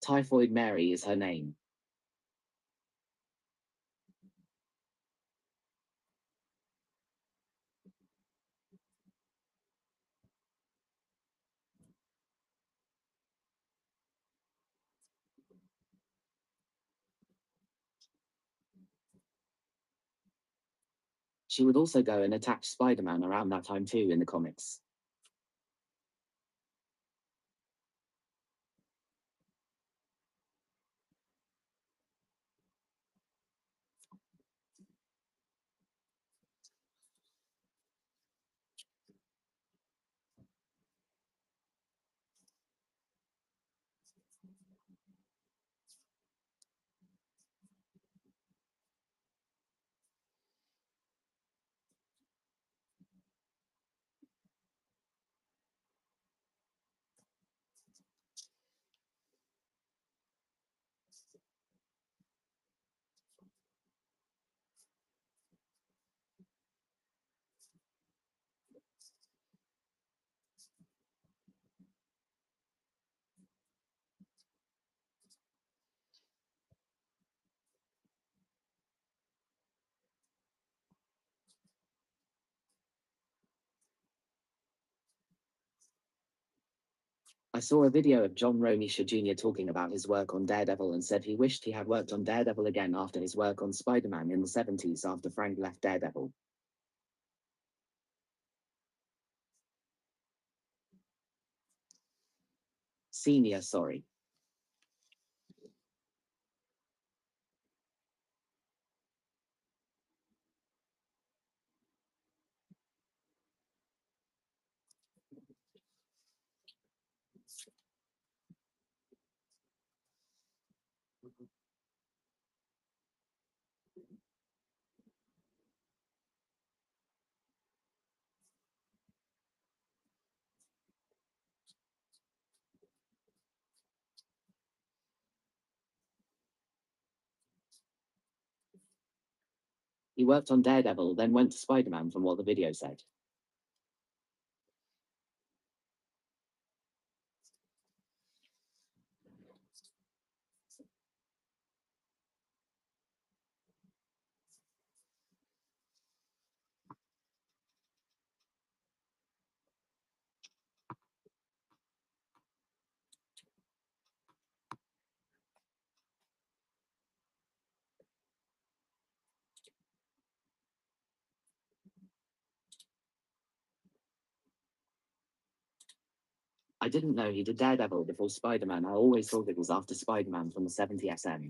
Typhoid Mary is her name. She would also go and attack Spider-Man around that time too in the comics. I saw a video of John Romita Jr. talking about his work on Daredevil and said he wished he had worked on Daredevil again after his work on Spider-Man in the 70s after Frank left Daredevil. Senior, sorry. He worked on Daredevil, then went to Spider-Man from what the video said. I didn't know he did Daredevil before Spider-Man. I always thought it was after Spider-Man from the 70 SM.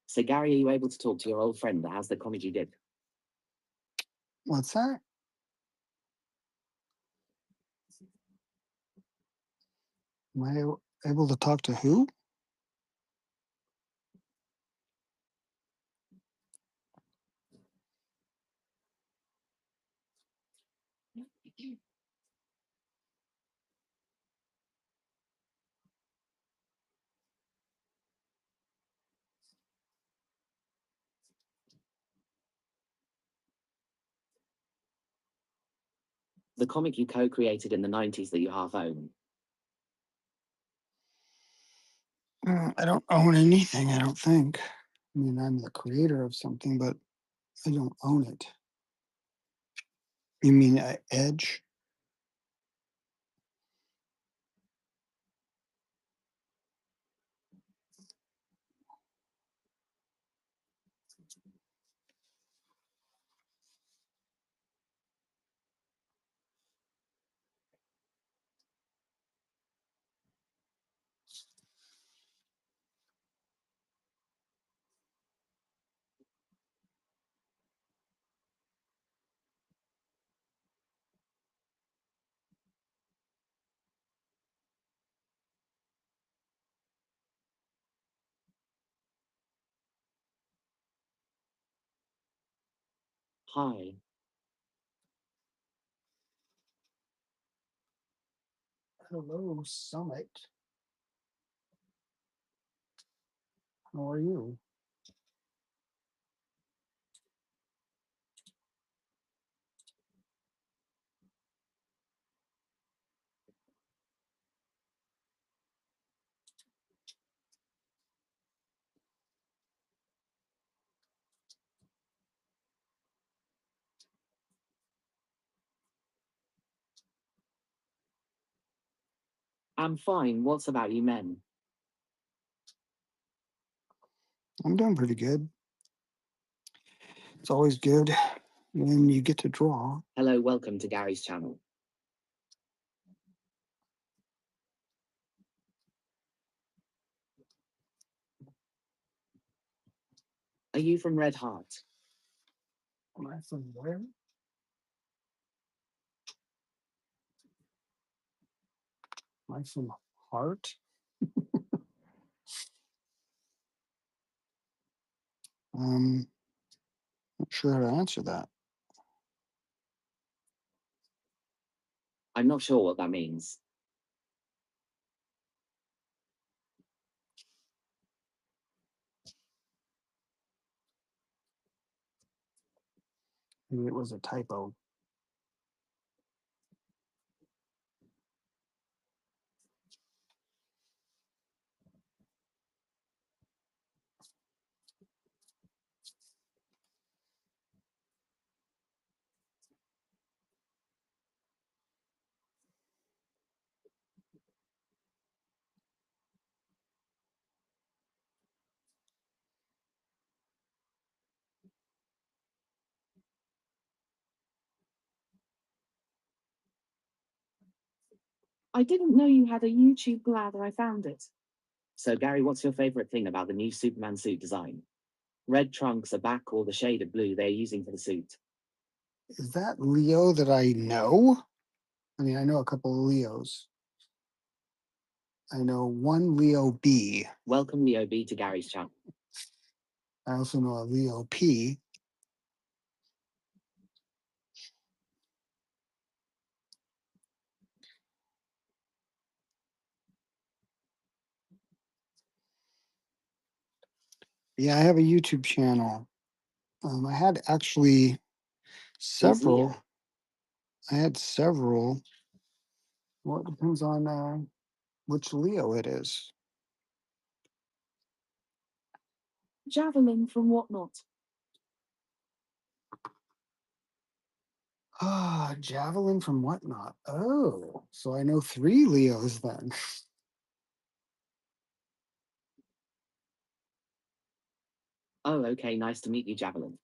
So Gary, are you able to talk to your old friend that has the comic you did? What's that? Am I able to talk to who? The comic you co-created in the 90s that you half own. I don't own anything, I don't think. I mean, I'm the creator of something, but I don't own it. You mean Edge? Hi. Hello, Summit. How are you? I'm fine. What's about you men? I'm doing pretty good. It's always good when you get to draw. Hello, welcome to Gary's channel. Are you from Red Heart? Am I from where? Am I from Heart? Not sure how to answer that. I'm not sure what that means. Maybe it was a typo. I didn't know you had a YouTube. Glad I found it. So, Gary, what's your favorite thing about the new Superman suit design? Red trunks are back, or the shade of blue they're using for the suit? Is that Leo that I know? I mean, I know a couple of Leos. I know one Leo B. Welcome, Leo B, to Gary's channel. I also know a Leo P. Yeah, I have a YouTube channel. I had actually Who's several. Leo? I had several. Well, it depends on which Leo it is. Javelin from Whatnot. Ah, Javelin from Whatnot. Oh, so I know three Leos then. Oh, okay, nice to meet you, Javelin.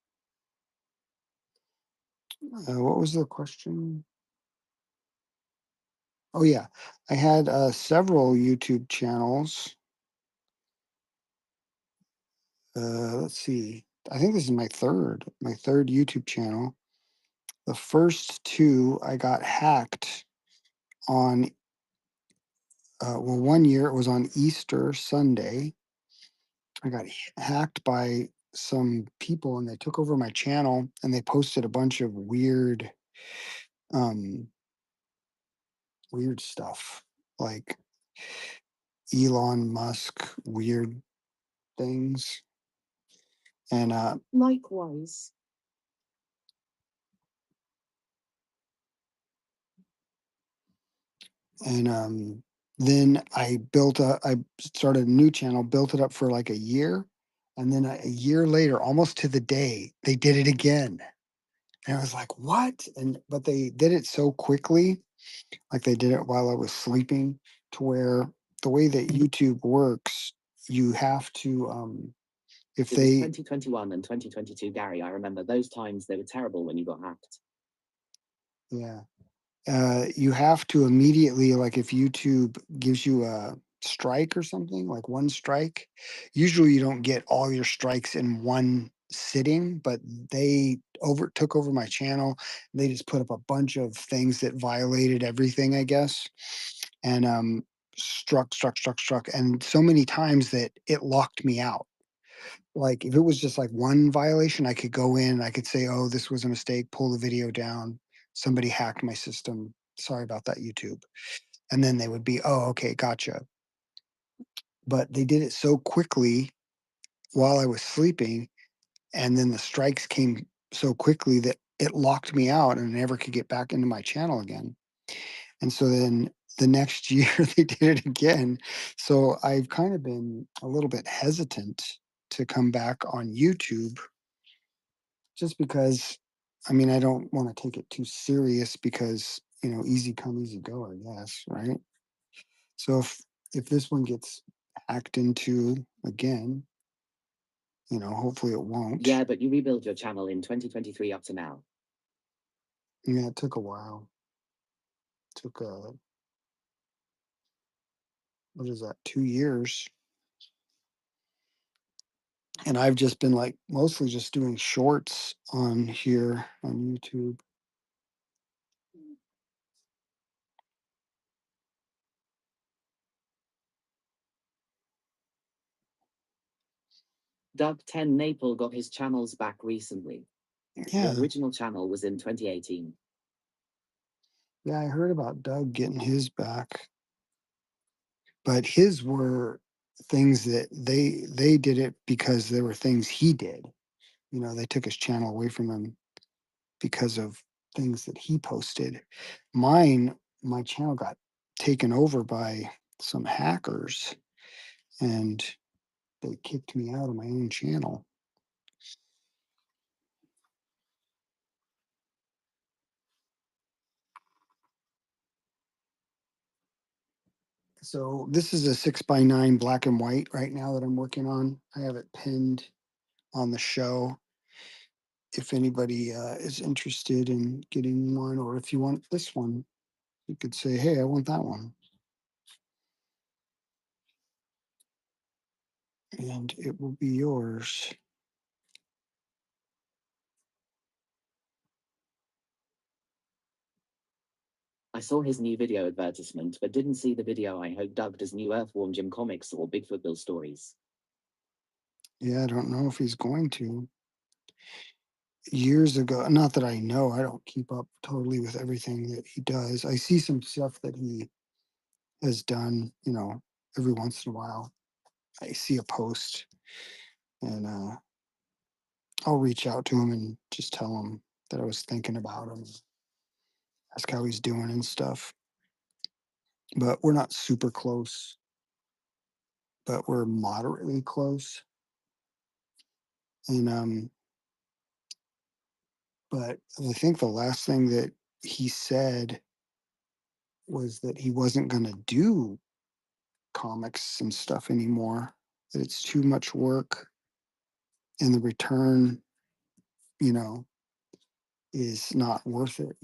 What was the question? Oh yeah, I had several YouTube channels. Let's see. I think this is my third YouTube channel. The first two I got hacked on. Well, one year it was on Easter Sunday. I got hacked by some people, and they took over my channel, and they posted a bunch of um, weird stuff like Elon Musk weird things, and Likewise. and then I started a new channel, built it up for like a year, and then a year later, almost to the day, they did it again. And I was like, "What?" And but they did it so quickly, like they did it while I was sleeping, to where the way that YouTube works, you have to if It was they 2021 and 2022, Gary. I remember those times they were terrible when you got hacked. yeah, you have to immediately, like if YouTube gives you a strike or something, like one strike, usually you don't get all your strikes in one sitting, but they took over my channel. They just put up a bunch of things that violated everything, I guess, and struck, and so many times that it locked me out. Like if it was just like one violation, I could go in, I could say, "Oh, this was a mistake, pull the video down. Somebody hacked my system. Sorry about that, YouTube." And then they would be, "Oh, okay, gotcha." But they did it so quickly while I was sleeping, and then the strikes came so quickly that it locked me out and I never could get back into my channel again. And so then the next year they did it again. So I've kind of been a little bit hesitant to come back on YouTube, just because, I mean, I don't want to take it too serious because, easy come, easy go, I guess, right? So if this one gets hacked into again, hopefully it won't. Yeah, but you rebuilt your channel in 2023 up to now. Yeah, it took a while. Took what is that, 2 years? And I've just been like mostly just doing shorts on here on YouTube. Doug 10 Naple got his channels back recently. Yeah, His original channel was in 2018. yeah, I heard about Doug getting his back, but his were things that they did it because there were things he did. They took his channel away from him because of things that he posted. Mine, my channel got taken over by some hackers, and they kicked me out of my own channel. So this is a 6x9 black and white right now that I'm working on. I have it pinned on the show. If anybody is interested in getting one, or if you want this one, you could say, "Hey, I want that one." and it will be yours. I saw his new video advertisement, but didn't see the video I hope dubbed as New Earthworm Jim comics or Bigfoot Bill stories. Yeah, I don't know if he's going to. Years ago, not that I know, I don't keep up totally with everything that he does. I see some stuff that he has done, every once in a while. I see a post and I'll reach out to him and just tell him that I was thinking about him, ask how he's doing and stuff. But we're not super close, but we're moderately close. And but I think the last thing that he said was that he wasn't going to do comics and stuff anymore, that it's too much work and the return, you know, is not worth it,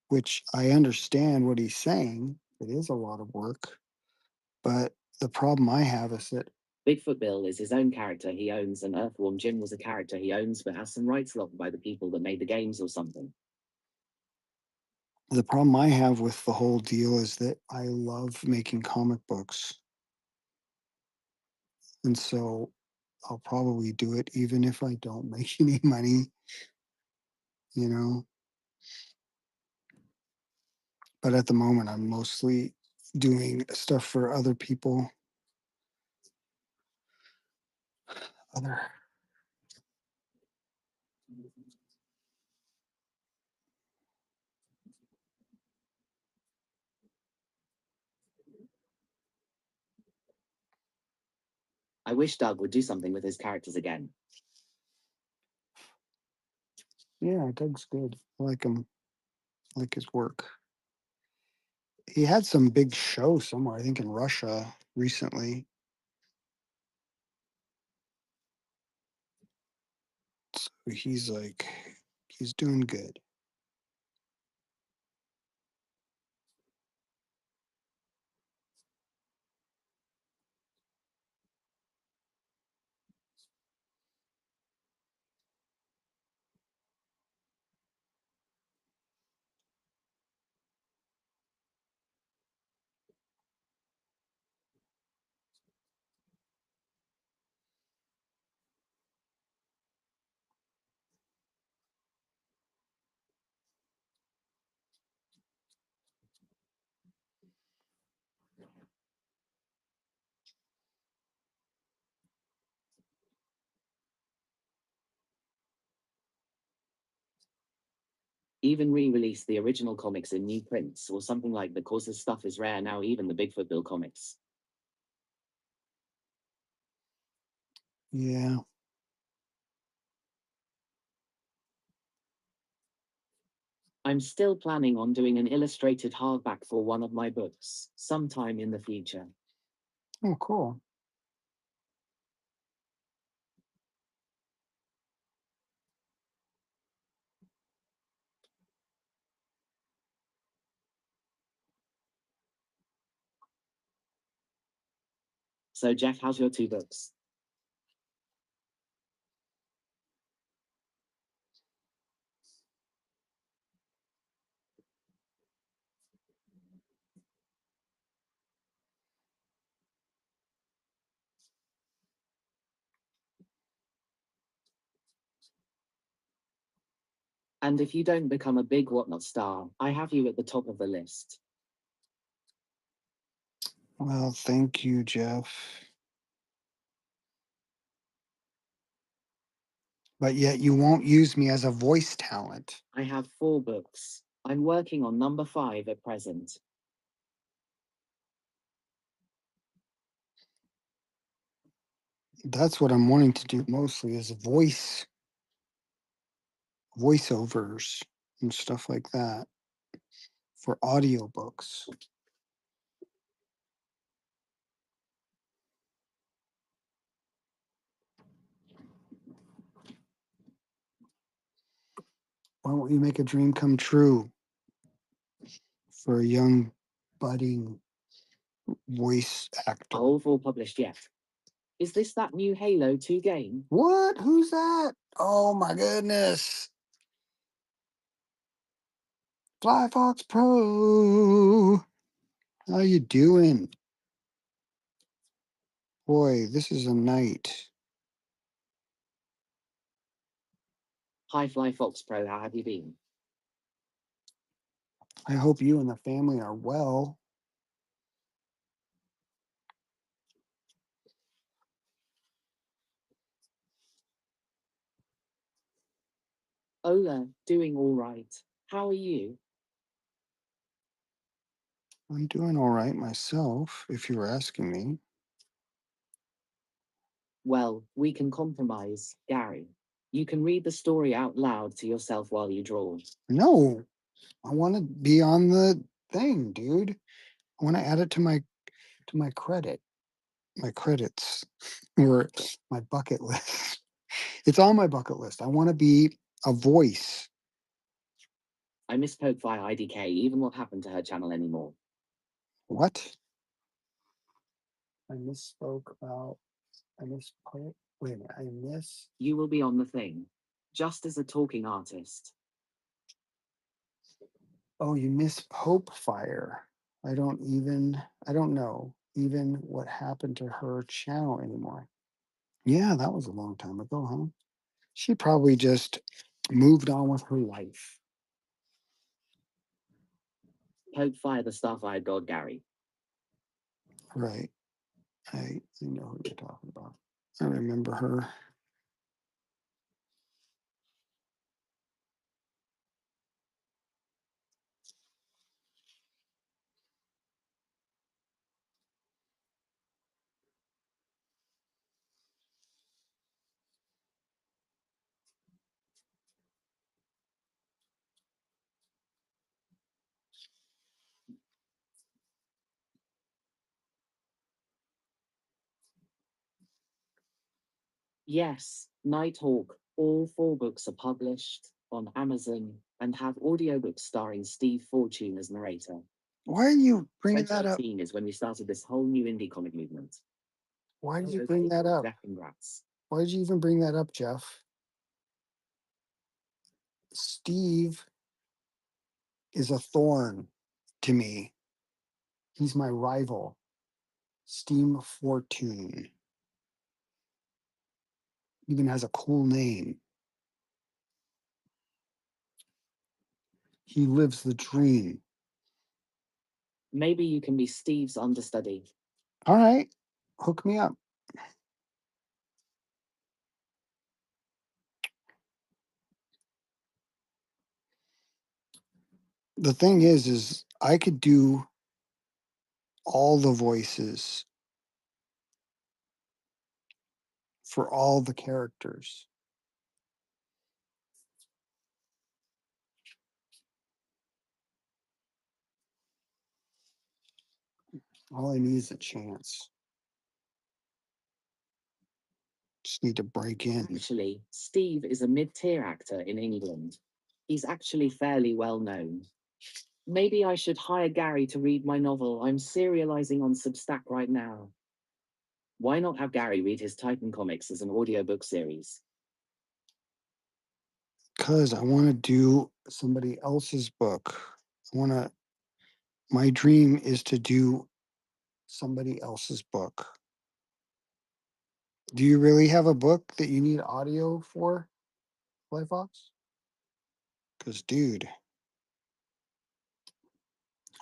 which I understand what he's saying. It is a lot of work, but the problem I have is that Bigfoot Bill is his own character he owns, and Earthworm Jim was a character he owns but has some rights locked by the people that made the games or something. the problem I have with the whole deal is that I love making comic books. And so I'll probably do it even if I don't make any money, you know. But at the moment, I'm mostly doing stuff for other people. Other, I wish Doug would do something with his characters again. yeah, Doug's good. I like him. I like his work. He had some big show somewhere, I think in Russia recently. So he's doing good. Even re-release the original comics in new prints or something like that, cause his stuff is rare now, even the Bigfoot Bill comics. Yeah. I'm still planning on doing an illustrated hardback for one of my books sometime in the future. Oh, cool. So, Jeff, how's your two books? And if you don't become a big Whatnot star, I have you at the top of the list. Well, thank you, Jeff. But yet you won't use me as a voice talent. I have 4 books. I'm working on number 5 at present. That's what I'm wanting to do mostly is voiceovers and stuff like that for audiobooks. Why won't you make a dream come true for a young budding voice actor. All four published yet. Is this that new Halo 2 game? What? Who's that? Oh my goodness. Fly Fox Pro. How you doing? Boy, this is a night. Hi Fly Fox Pro, how have you been? I hope you and the family are well. Ola, doing all right. How are you? I'm doing all right myself, if you were asking me. Well, we can compromise, Gary. You can read the story out loud to yourself while you draw. No, I want to be on the thing, dude. I want to add it to my credits, or my bucket list. It's on my bucket list. I want to be a voice. I miss Poke via IDK, even what happened to her channel anymore. What? I misspoke about. I misspoke. Wait a minute. I miss. You will be on the thing, just as a talking artist. Oh, you miss Pope Fire. I don't know even what happened to her channel anymore. Yeah, that was a long time ago, huh? She probably just moved on with her life. Poke fire the Starfire God, Gary. Right. I know who you're talking about. I remember her. Yes, Nighthawk. All four books are published on Amazon and have audiobooks starring Steve Fortune as narrator. Why are you bringing that up? 2018 is when we started this whole new indie comic movement. Why did you So bring that up? Zach, congrats. Why did you even bring that up, Jeff? Steve is a thorn to me. He's my rival. Steam Fortune. Even has a cool name. He lives the dream. Maybe you can be Steve's understudy. All right, hook me up. The thing is I could do all the voices for all the characters. All I need is a chance. Just need to break in. Actually, Steve is a mid-tier actor in England. He's actually fairly well known. Maybe I should hire Gary to read my novel I'm serializing on Substack right now. Why not have Gary read his Titan comics as an audiobook series? Because I want to do somebody else's book. My dream is to do somebody else's book. Do you really have a book that you need audio for, Fly Fox? Because, dude,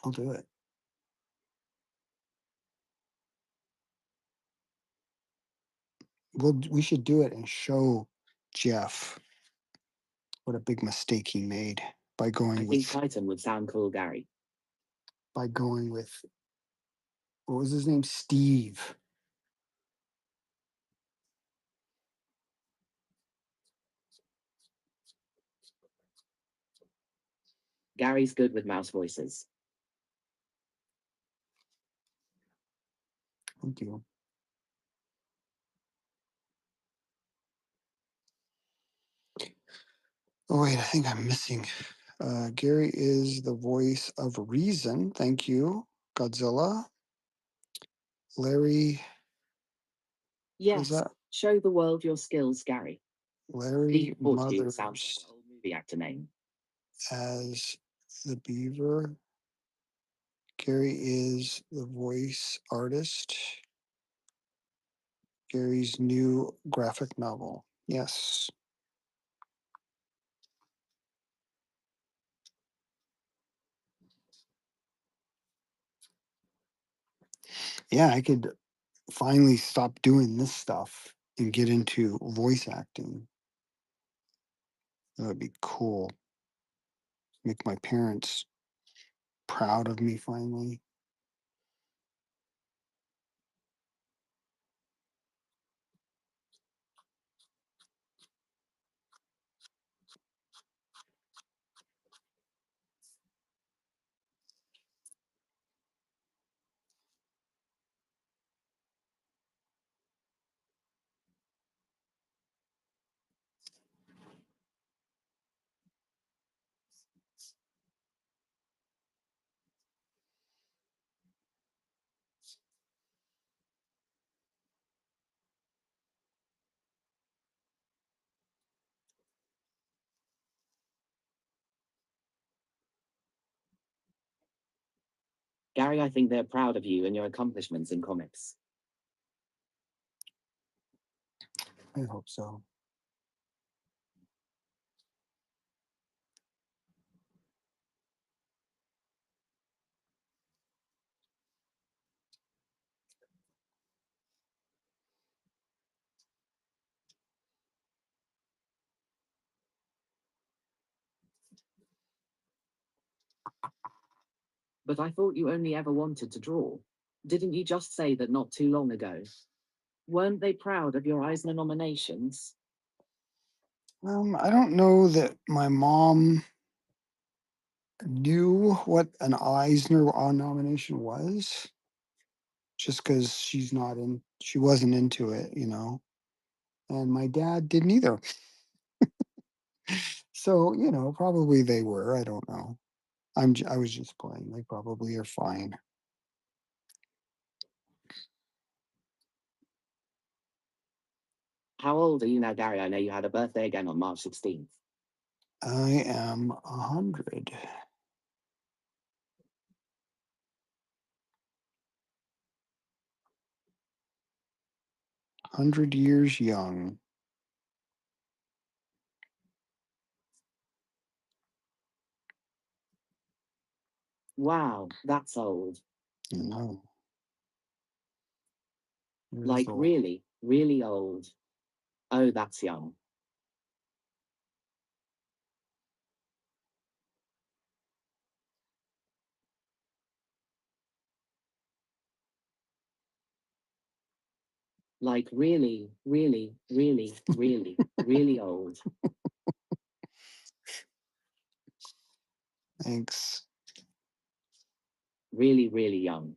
I'll do it. We should do it and show Jeff what a big mistake he made by I going think with Titan would sound cool, Gary. what was his name? Steve. Gary's good with mouse voices. Thank you. Oh wait, I think I'm missing. Gary is the voice of reason. Thank you, Godzilla. Larry. What is Yes, that? show the world your skills, Gary. Larry Steve Porteous sounds like Mothers an old movie actor name. as the Beaver. Gary is the voice artist. Gary's new graphic novel. Yes. Yeah, I could finally stop doing this stuff and get into voice acting. That would be cool. Make my parents proud of me finally. Gary, I think they're proud of you and your accomplishments in comics. I hope so. But I thought you only ever wanted to draw. Didn't you just say that not too long ago? Weren't they proud of your Eisner nominations? I don't know that my mom knew what an Eisner nomination was, just because she wasn't into it, and my dad didn't either. So, probably they were. I don't know. I was just playing. They probably are fine. How old are you now, Gary? I know you had a birthday again on March 16th. I am 100. 100 years young. Wow, that's old. No, it is Like old. really, really old. Oh, that's young. Like really, really, really, really, really old. Thanks. Really, really young.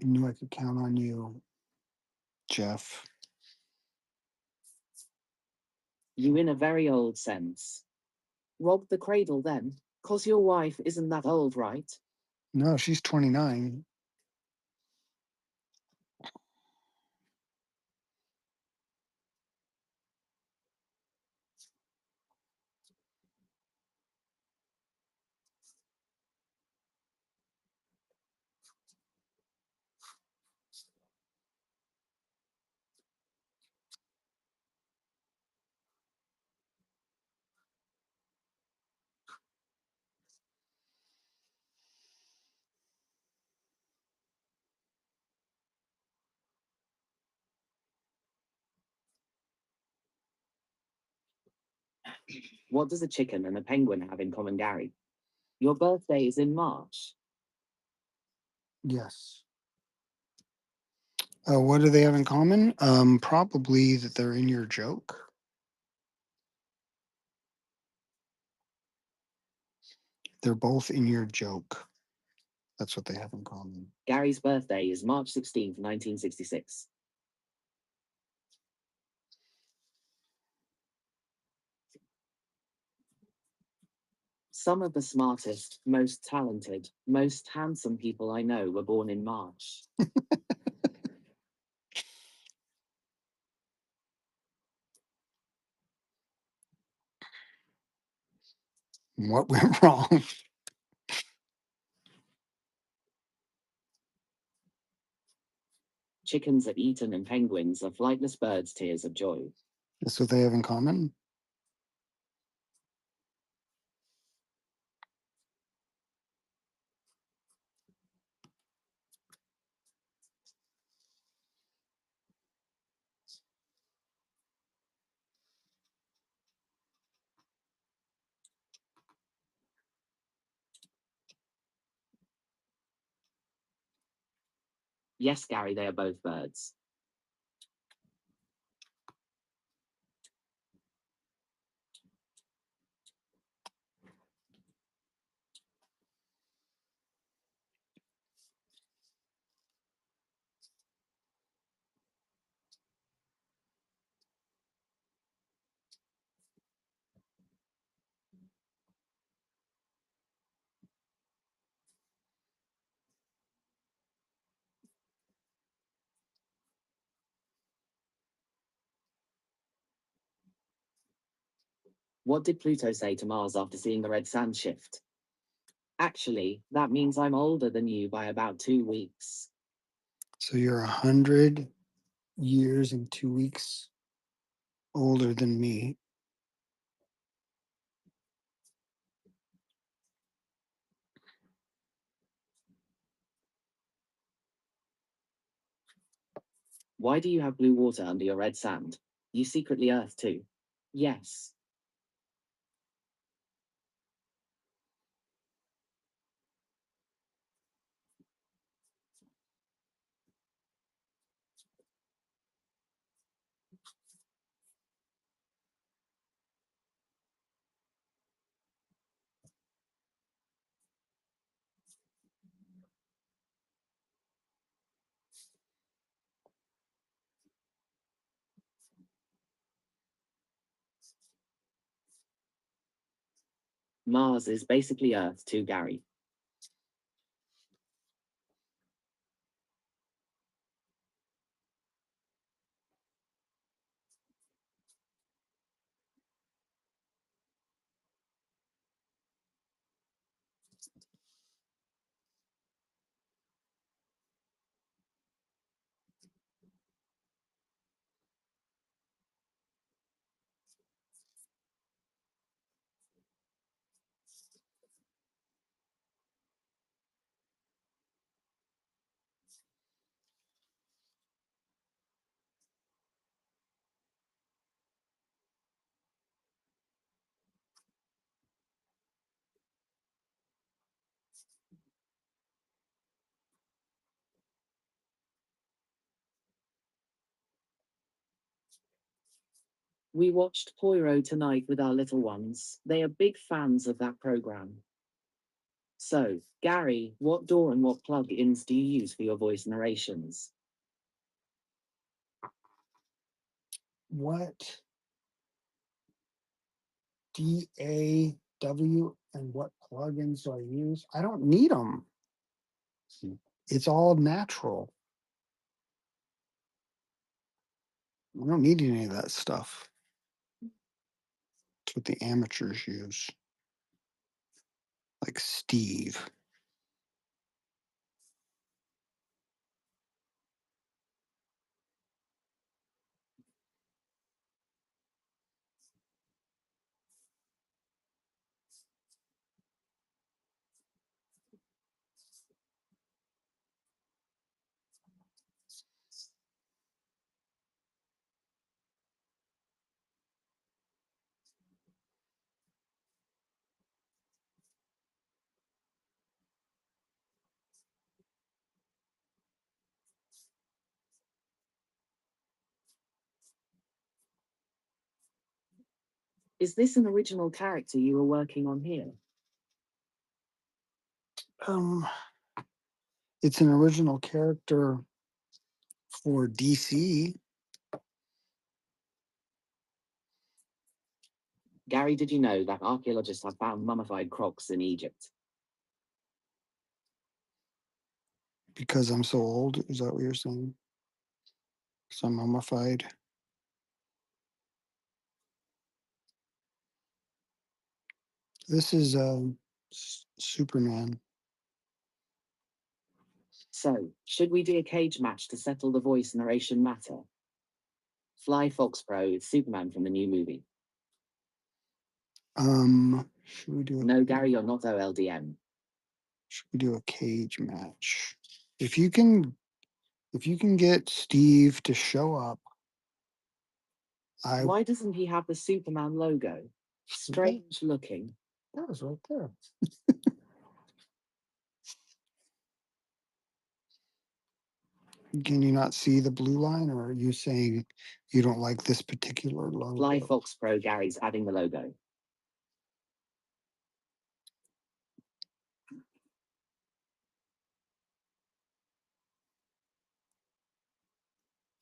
I knew I could count on you, Jeff. You in a very old sense. Rob the cradle then, 'cause your wife isn't that old, right? No, she's 29. What does a chicken and a penguin have in common, Gary? Your birthday is in March. Yes. What do they have in common? Probably that they're in your joke. They're both in your joke. That's what they have in common. Gary's birthday is March 16th, 1966. Some of the smartest, most talented, most handsome people I know were born in March. What went wrong? Chickens are eaten and penguins are flightless birds' tears of joy. That's what they have in common. Yes, Gary, they are both birds. What did Pluto say to Mars after seeing the red sand shift? Actually, that means I'm older than you by about 2 weeks. So you're 100 years and 2 weeks older than me. Why do you have blue water under your red sand? You secretly Earth too. Yes. Mars is basically Earth too, Gary. We watched Poirot tonight with our little ones. They are big fans of that program. So, Gary, what DAW and what plug-ins do you use for your voice narrations? What DAW and what plugins do I use? I don't need them. It's all natural. I don't need any of that stuff. It's what the amateurs use, like Steve. Is this an original character you were working on here? Um, it's an original character for DC. Gary, did you know that archaeologists have found mummified crocs in Egypt? Because I'm so old. Is that what you're saying? So I'm mummified. This is Superman. So, should we do a cage match to settle the voice narration matter? Fly Fox Pro is Superman from the new movie. Should we do No, Gary, you're not OLDM. a cage match? If you can get Steve to show up, Why doesn't he have the Superman logo? Strange looking. That was right there. Can you not see the blue line, or are you saying you don't like this particular logo? Fly Fox Pro, Gary's adding the logo.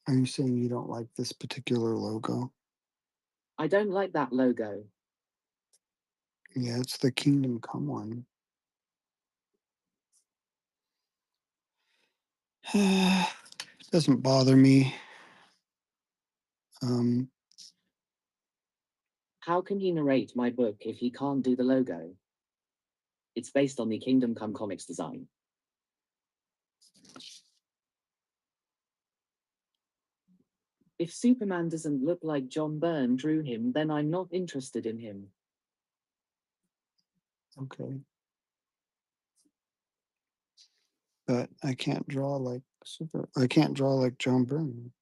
Are you saying you don't like this particular logo? I don't like that logo. Yeah, it's the Kingdom Come one. Doesn't bother me. How can he narrate my book if he can't do the logo? It's based on the Kingdom Come comics design. If Superman doesn't look like John Byrne drew him, then I'm not interested in him. Okay. But I can't draw like John Byrne.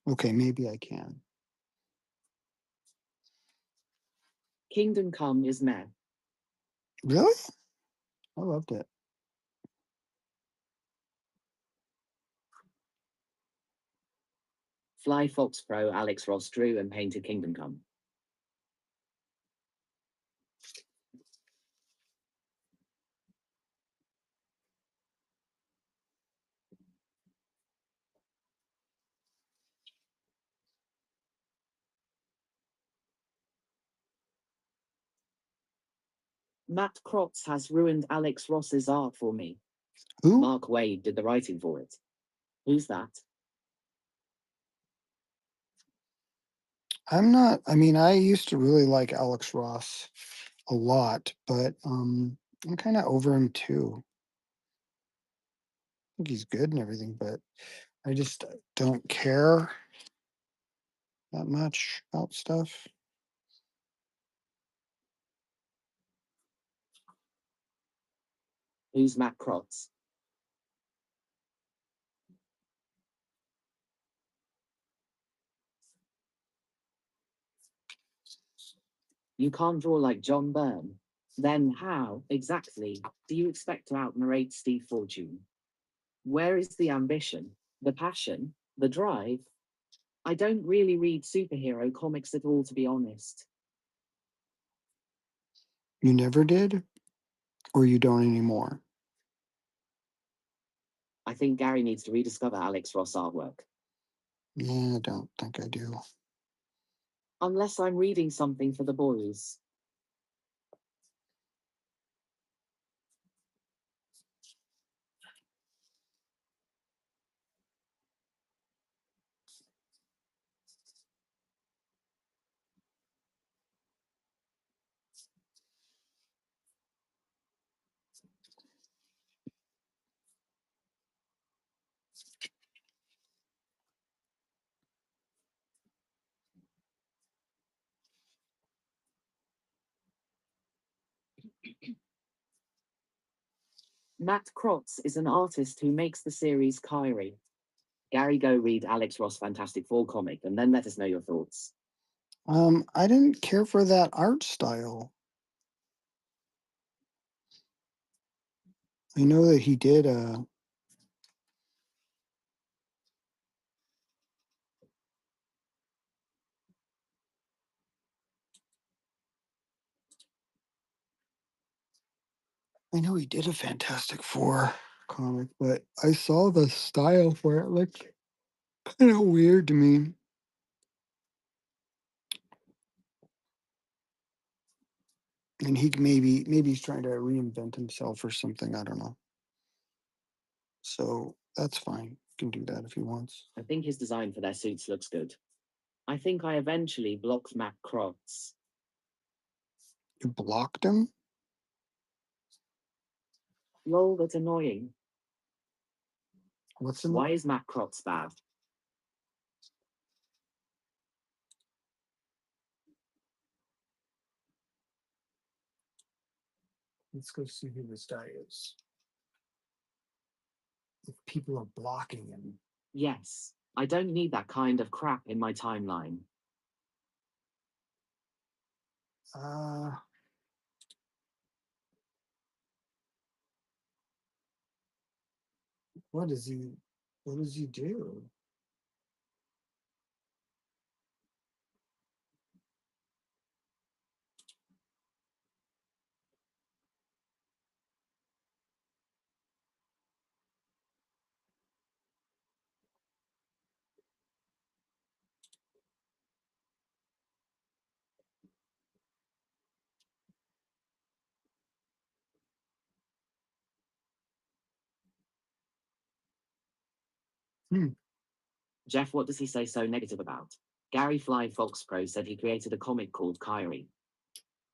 Okay, maybe I can. Kingdom Come is meh. Really? I loved it. Fly Fox Pro, Alex Ross drew and painted Kingdom Come. Matt Krotz has ruined Alex Ross's art for me. Who? Mark Wade did the writing for it. Who's that? I mean, I used to really like Alex Ross a lot, but I'm kind of over him too. I think he's good and everything, but I just don't care that much about stuff. Who's Matt Krotz? You can't draw like John Byrne. Then how, exactly, do you expect to out-narrate Steve Fortune? Where is the ambition, the passion, the drive? I don't really read superhero comics at all, to be honest. You never did, or you don't anymore? I think Gary needs to rediscover Alex Ross artwork. Yeah, I don't think I do. Unless I'm reading something for the boys. Matt Krotz is an artist who makes the series Kyrie. Gary, go read Alex Ross Fantastic Four comic and then let us know your thoughts. I didn't care for that art style. I know that he did a Fantastic Four comic, but I saw the style for it. It looked kind of weird to me. And maybe he's trying to reinvent himself or something. I don't know. So that's fine. You can do that if he wants. I think his design for their suits looks good. I think I eventually blocked Matt Crotts. You blocked him? Lol, that's annoying. What's in Why is Matt Crotts bad? Let's go see who this guy is. If people are blocking him. Yes, I don't need that kind of crap in my timeline. Uh what does he do? Jeff, what does he say so negative about? Gary Fly Fox Pro said he created a comic called Kyrie.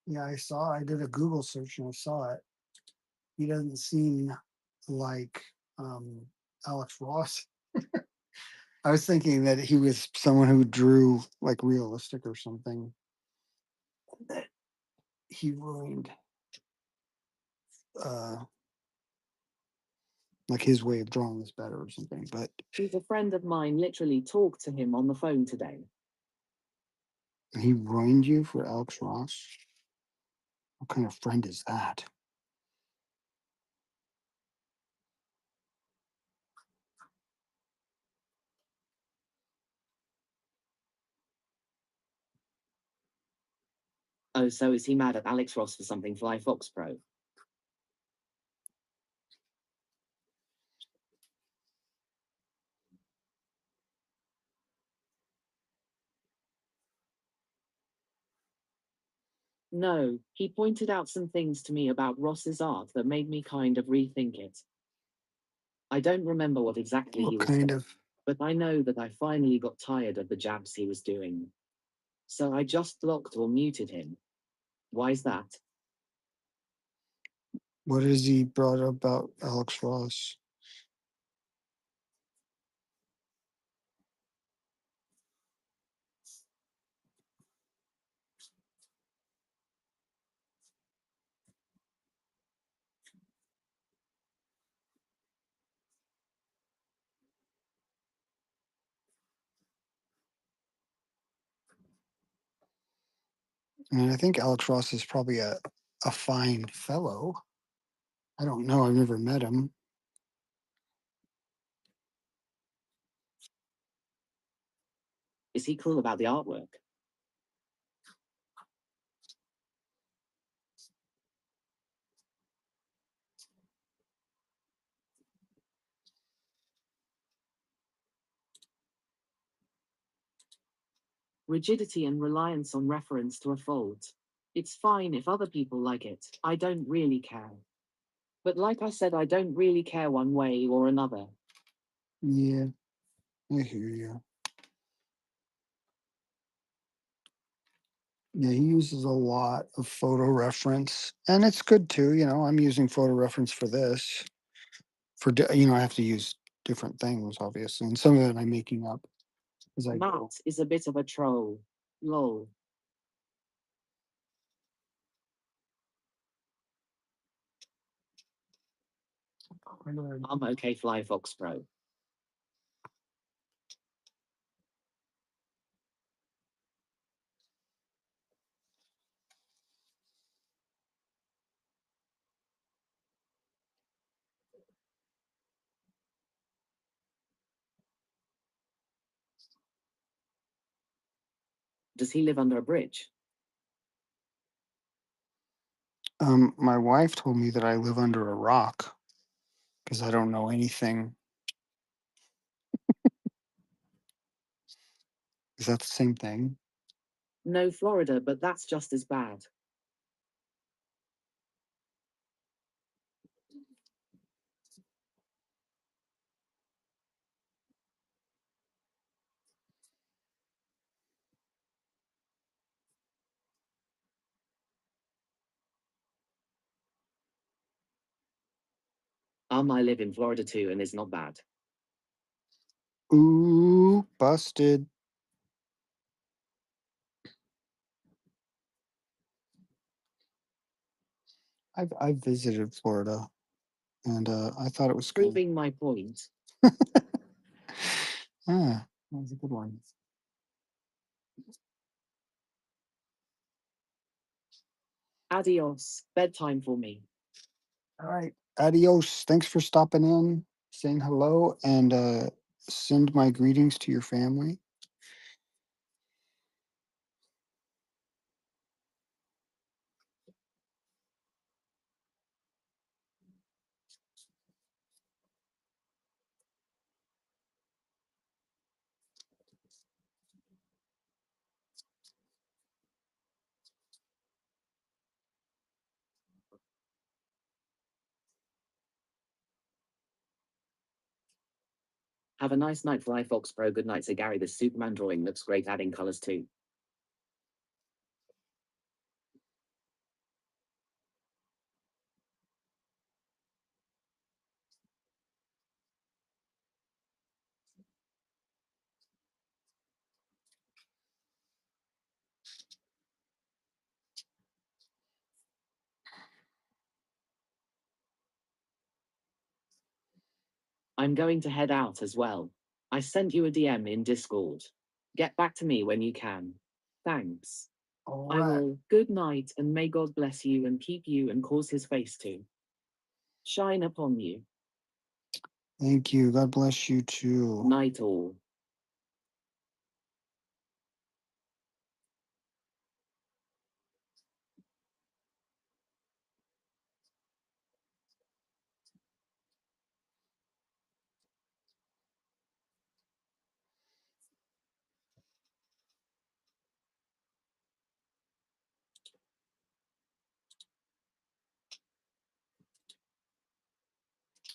Yeah, I did a Google search and I saw it. He doesn't seem like Alex Ross. I was thinking that he was someone who drew like realistic or something. That he ruined uh like his way of drawing is better or something. But He's a friend of mine, literally talked to him on the phone today. he ruined you for Alex Ross? What kind of friend is that? Oh, so is he mad at Alex Ross for something Fly Fox Pro? No, he pointed out some things to me about Ross's art that made me kind of rethink it. I don't remember what exactly he What was kind saying, of but I know that I finally got tired of the jabs he was doing. So I just blocked or muted him. Why's that? what has he brought up about Alex Ross? I mean, I think Alex Ross is probably a fine fellow. I don't know. I've never met him. Is he cool about the artwork? Rigidity and reliance on reference to a fault. It's fine if other people like it, I don't really care. But like I said, I don't really care one way or another. Yeah, I hear you. Yeah, he uses a lot of photo reference, and it's good too. I'm using photo reference for this. I have to use different things, obviously, and some of it I'm making up as I go. Matt is a bit of a troll. Lol. I'm okay, Fly Fox Pro. Does he live under a bridge? My wife told me that I live under a rock because I don't know anything. Is that the same thing? No, Florida, but that's just as bad. I live in Florida too, and it's not bad. Ooh, busted. I've visited Florida, and I thought it was kind Proving my point. of that was a good one. Adios. Bedtime for me. All right, adios. Thanks for stopping in, saying hello, and send my greetings to your family. Have a nice night, Fly Fox Pro. Good night, Sir Gary. The Superman drawing looks great, adding colors too. I'm going to head out as well. I sent you a DM in Discord. Get back to me when you can. Thanks. All I right. will. Good night, and may God bless you and keep you and cause his face to shine upon you. Thank you. God bless you too. Night all.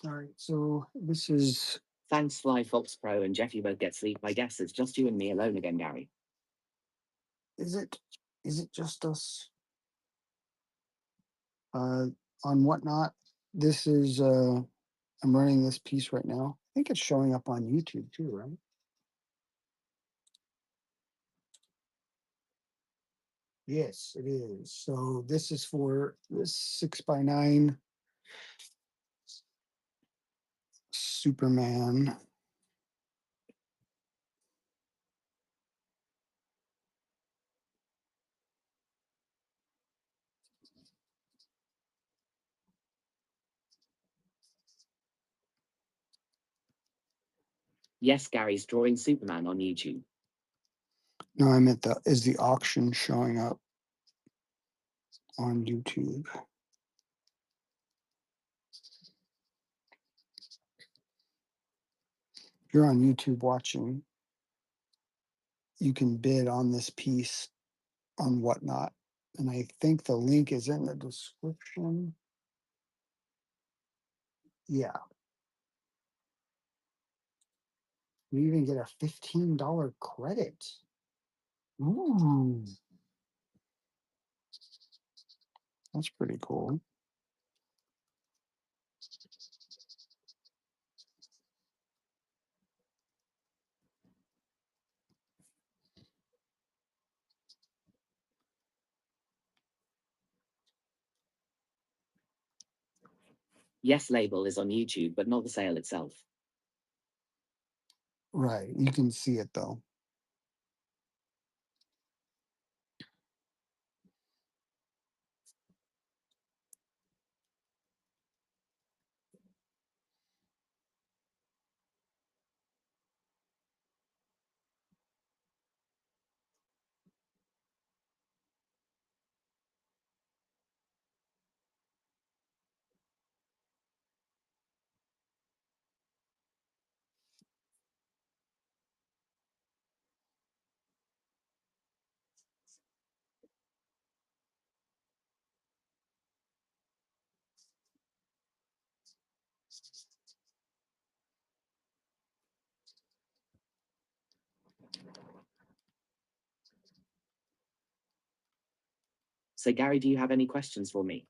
All right. So this is Thanks, Fly Fox Pro and Jeff. You both get sleep. I guess it's just you and me alone again, Gary. is it just us on Whatnot? This is I'm running this piece right now. I think it's showing up on YouTube too, right? Yes, it is. So this is for this 6x9 Superman. Yes, Gary's drawing Superman on YouTube. No, I meant is the auction showing up on YouTube? If you're on YouTube watching, you can bid on this piece on Whatnot. And I think the link is in the description. Yeah. You even get a $15 credit. Ooh, that's pretty cool. Yes, label is on YouTube, but not the sale itself. Right. You can see it though. So, Gary, do you have any questions for me?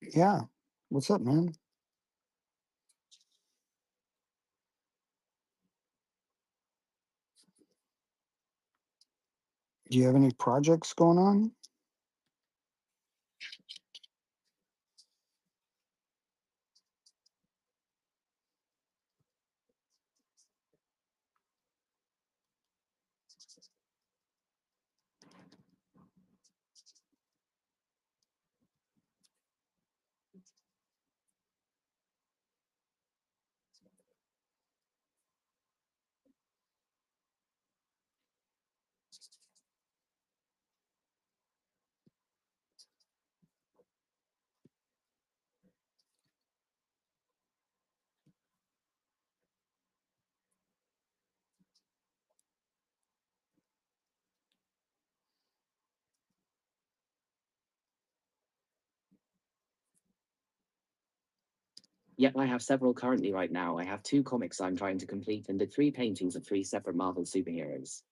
Yeah. What's up, man? Do you have any projects going on? Yep, I have several currently right now. I have 2 comics I'm trying to complete and did 3 paintings of 3 separate Marvel superheroes.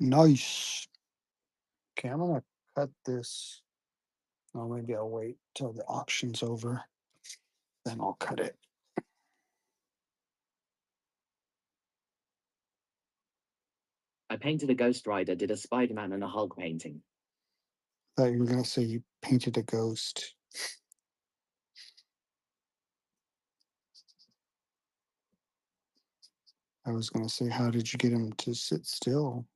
Nice. Okay, I'm gonna cut this. Oh, maybe I'll wait till the auction's over. Then I'll cut it. I painted a Ghost Rider, did a Spider-Man and a Hulk painting. Thought you were gonna say you painted a ghost. I was gonna say, how did you get him to sit still?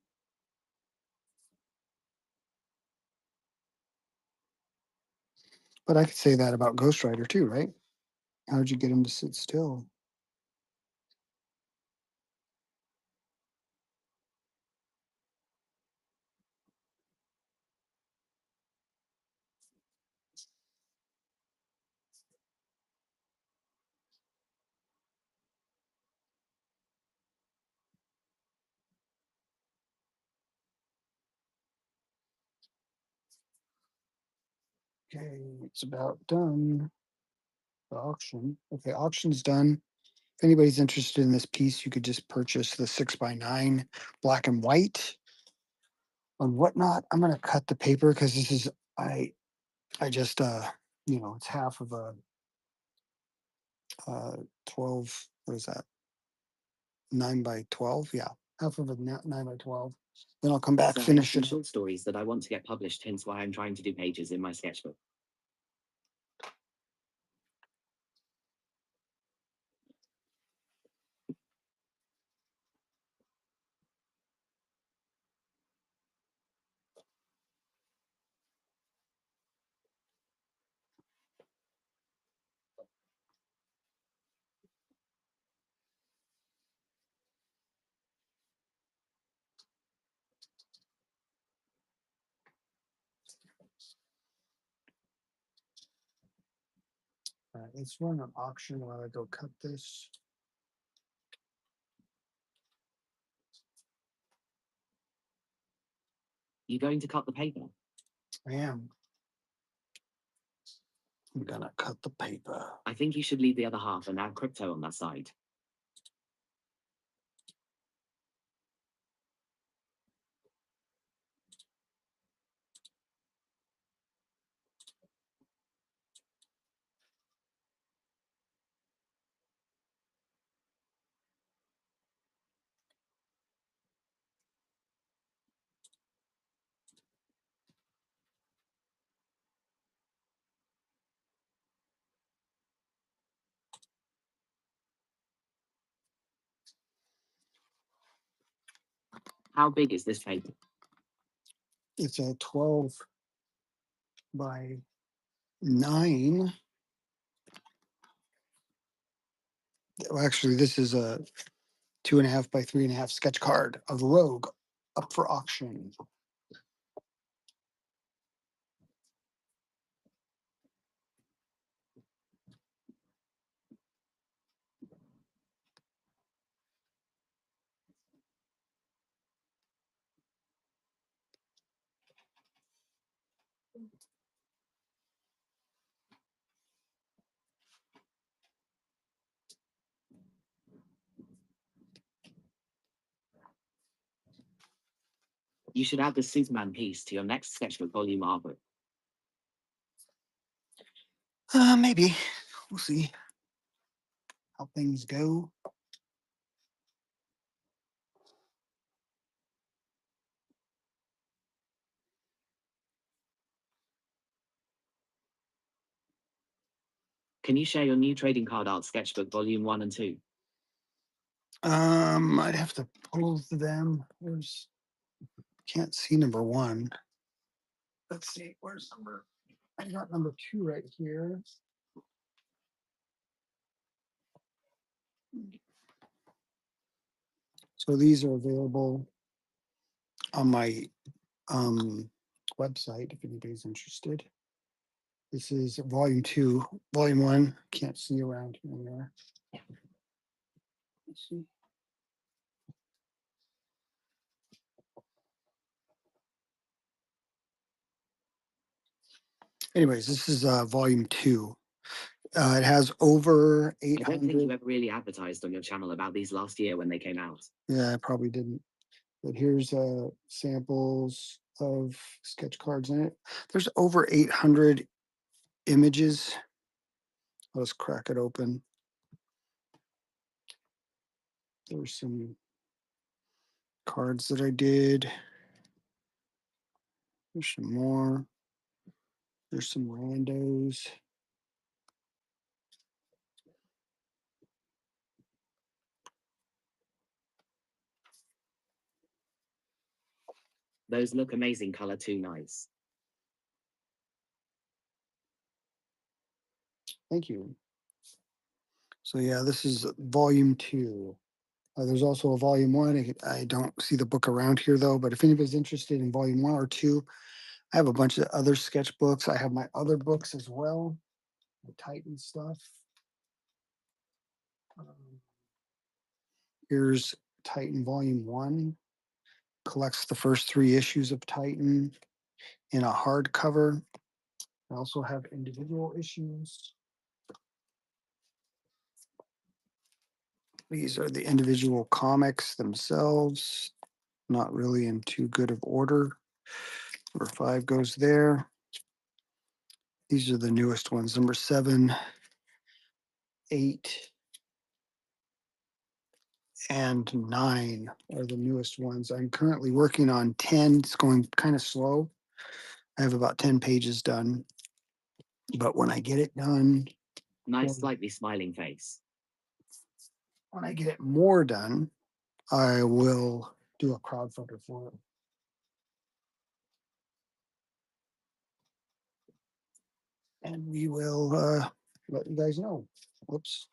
But I could say that about Ghost Rider too, right? How did you get him to sit still? Okay, it's about done. The auction. Okay, auction's done. If anybody's interested in this piece, you could just purchase the 6x9 black and white on Whatnot. I'm gonna cut the paper because this is I just it's half of a 12. What is that? 9x12. Yeah, half of a 9x12. Then I'll come back, So I have finish some it. short stories that I want to get published, hence why I'm trying to do pages in my sketchbook. All right, let's run an auction while I go cut this. You going to cut the paper? I am. I'm gonna cut the paper. I think you should leave the other half and add crypto on that side. How big is this paper? It's a 12x9. Well, actually, this is a 2.5x3.5 sketch card of Rogue up for auction. You should add the Superman piece to your next sketchbook volume artwork. Maybe. We'll see how things go. Can you share your new trading card art sketchbook volume 1 and 2? I'd have to pull them. Can't see number one. Let's see, where's number? I got number two right here. So these are available on my website if anybody's interested. This is volume two. Volume one, can't see around here and there. Let's see. Anyways, this is volume two. It has over I don't think you 800. ever really advertised on your channel about these last year when they came out. Yeah, I probably didn't. But here's samples of sketch cards in it. There's over 800 images. Let's crack it open. There's some cards that I did. There's some more. There's some randos. Those look amazing color too, nice. Thank you. So yeah, this is volume two. There's also a volume one. I don't see the book around here though, but if anybody's interested in volume one or two, I have a bunch of other sketchbooks. I have my other books as well, the Titan stuff. Here's Titan volume one, collects the first three issues of Titan in a hardcover. I also have individual issues. These are the individual comics themselves, not really in too good of order. Number 5 goes there. These are the newest ones. Number 7, 8, and 9 are the newest ones. I'm currently working on 10. It's going kind of slow. I have about 10 pages done. But when I get it done, Nice, slightly smiling face. when I get it more done, I will do a crowdfunder for it. And we will let you guys know. Whoops.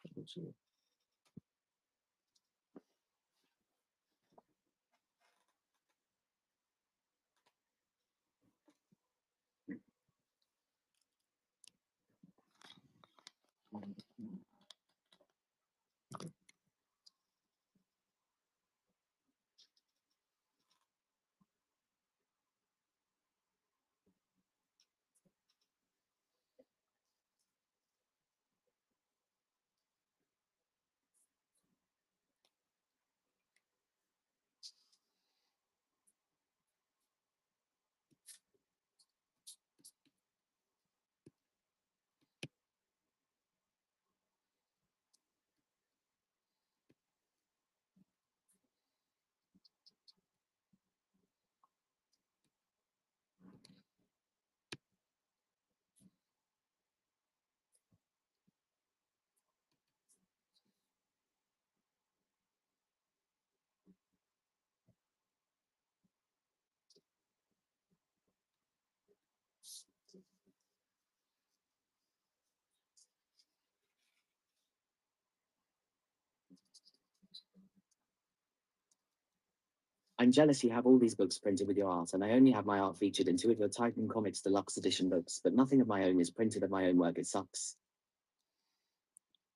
I'm jealous you have all these books printed with your art, and I only have my art featured in 2 of your Titan Comics Deluxe Edition books, but nothing of my own is printed of my own work. It sucks.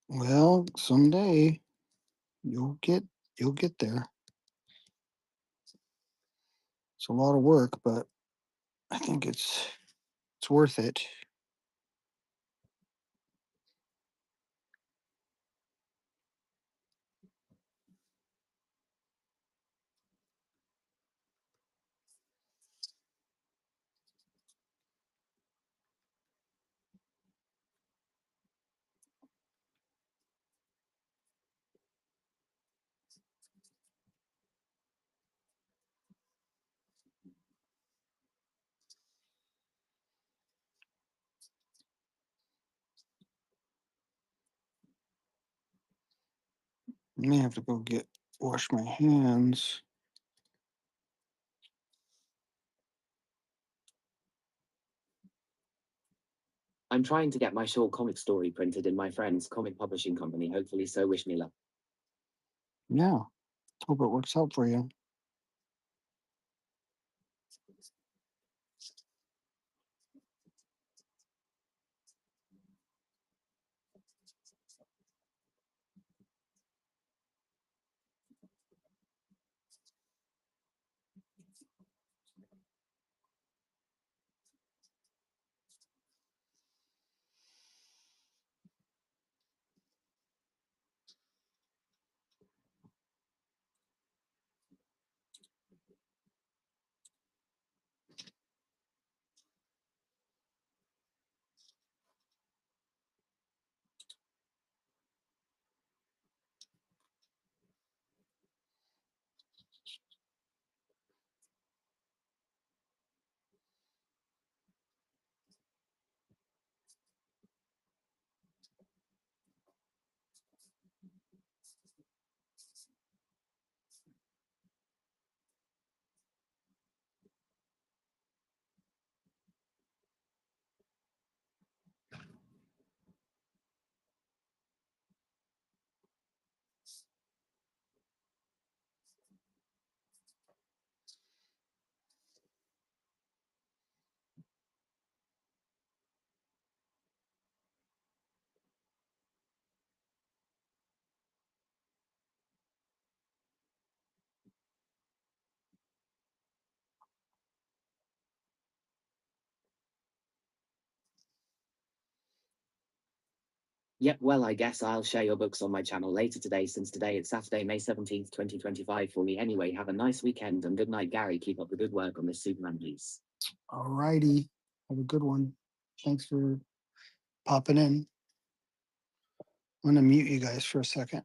Well, someday you'll get there. It's a lot of work, but I think it's worth it. I may have to go wash my hands. I'm trying to get my short comic story printed in my friend's comic publishing company, hopefully, so wish me luck. Yeah. Hope it works out for you. Yep, well, I guess I'll share your books on my channel later today, since today it's Saturday, May 17th, 2025 for me. Anyway, have a nice weekend and good night, Gary. Keep up the good work on this Superman piece. All righty. Have a good one. Thanks for popping in. I'm going to mute you guys for a second.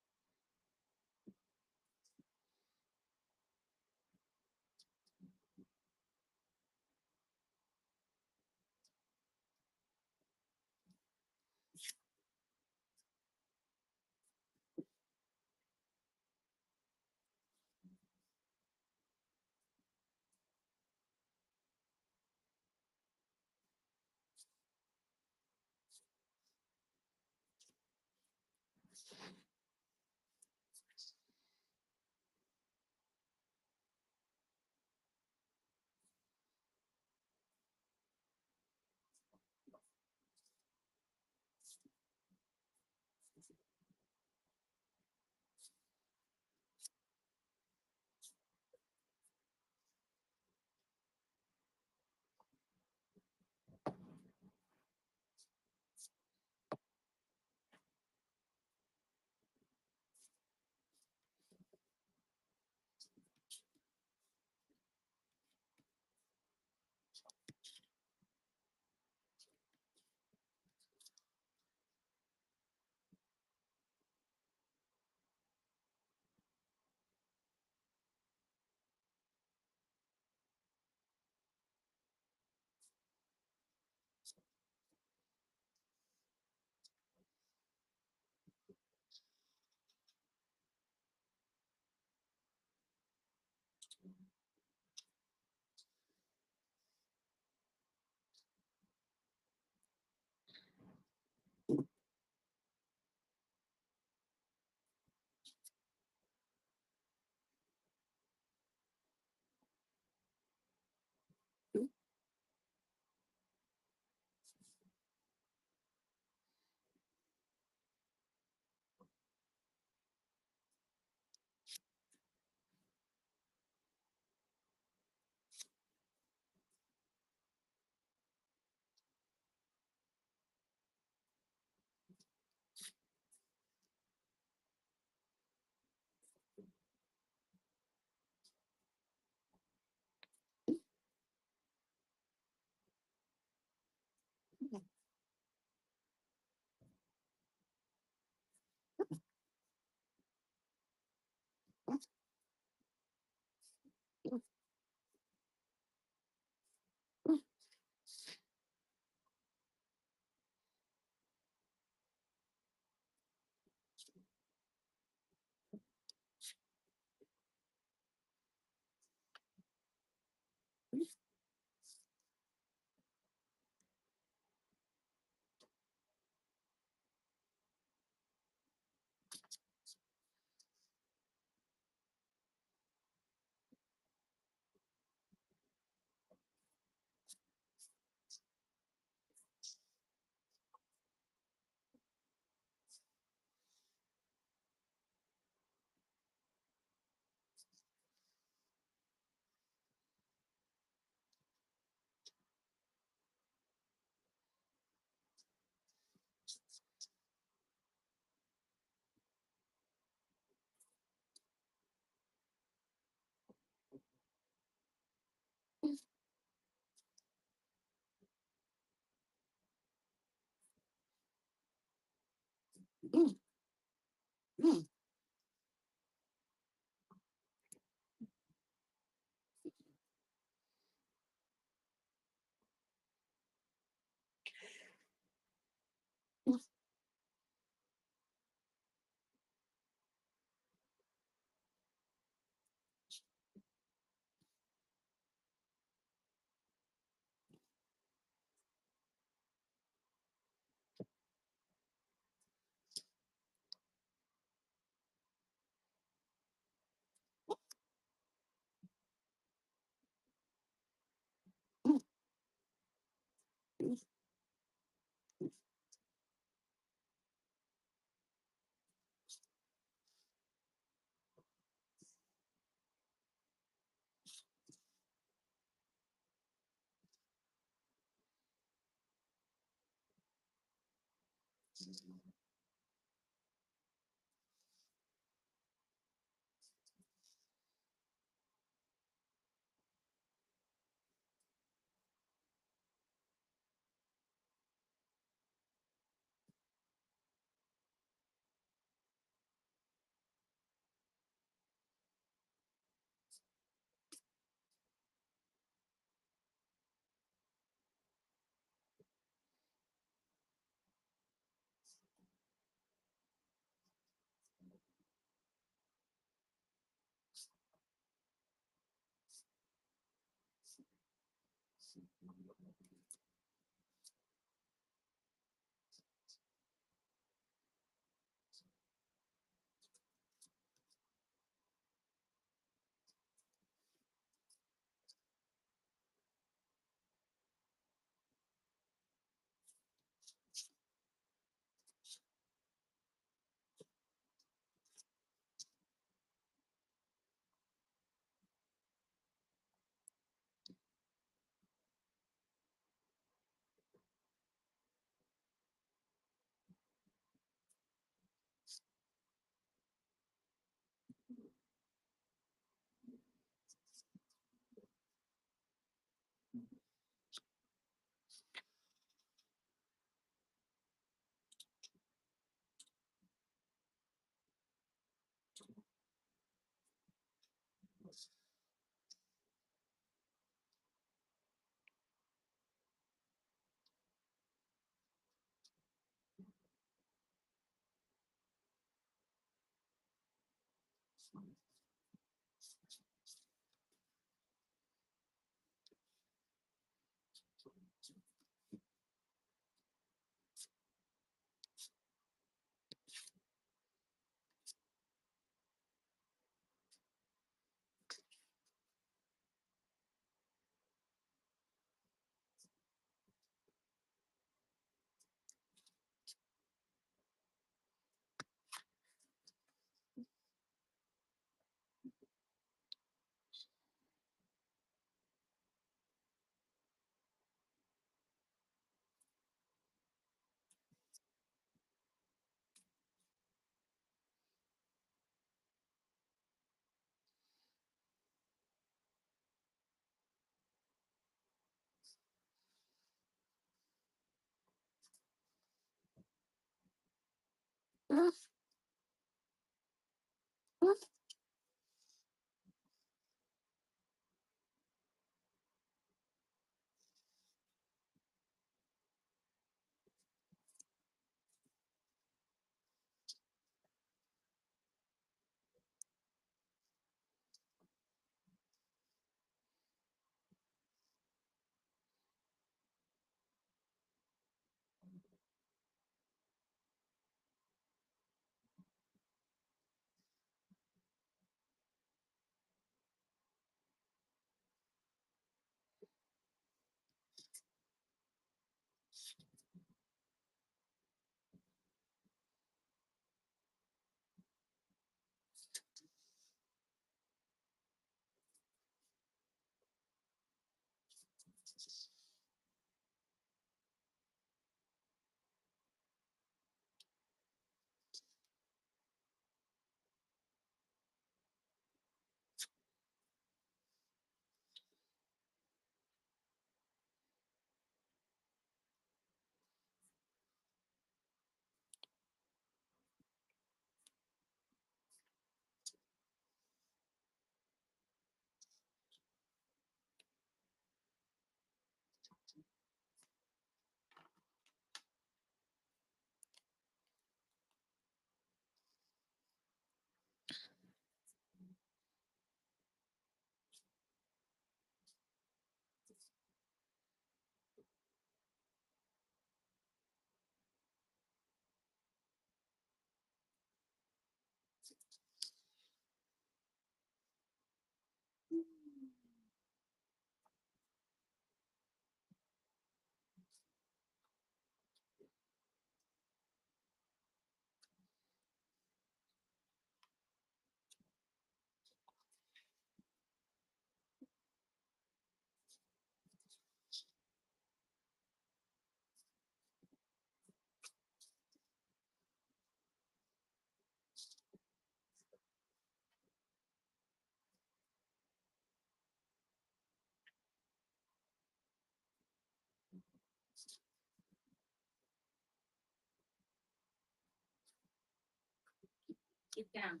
Get down.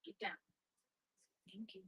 Get down. Thank you.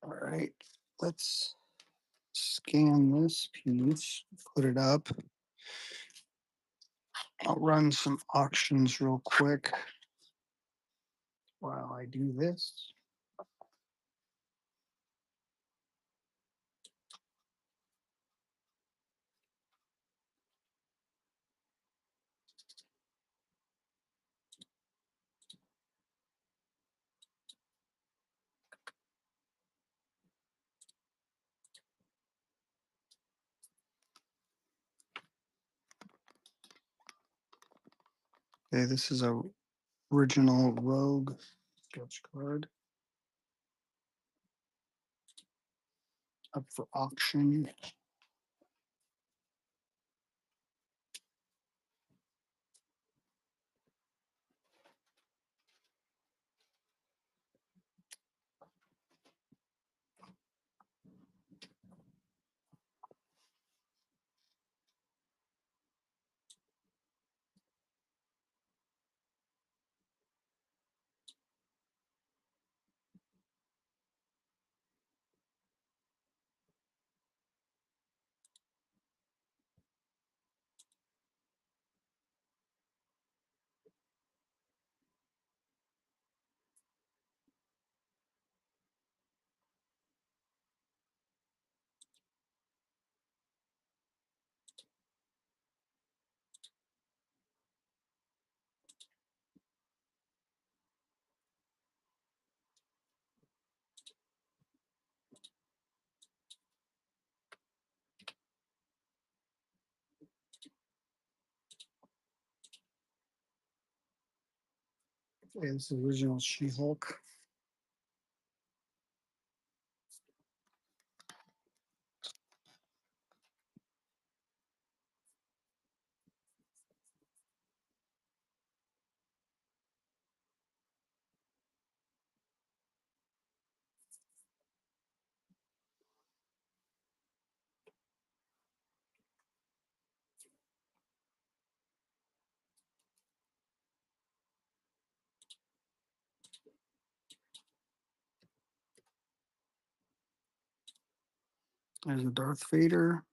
All right, let's scan this piece, put it up. I'll run some auctions real quick while I do this. Okay, this is a original Rogue sketch card up for auction. Okay, this is original She-Hulk. There's a Darth Vader.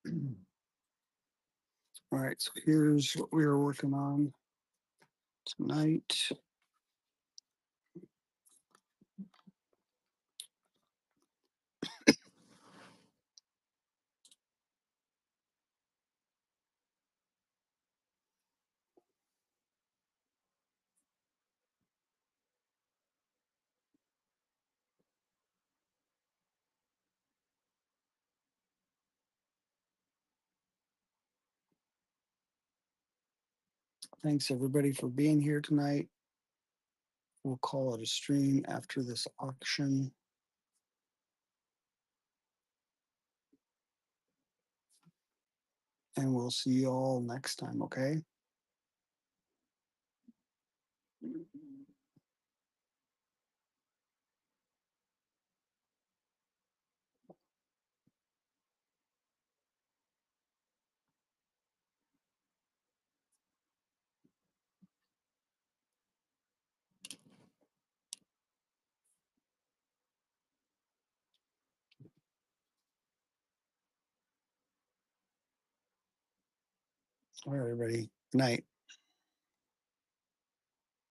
All right, so here's what we are working on tonight. Thanks everybody for being here tonight. We'll call it a stream after this auction. And we'll see you all next time, okay? All right, everybody. Good night.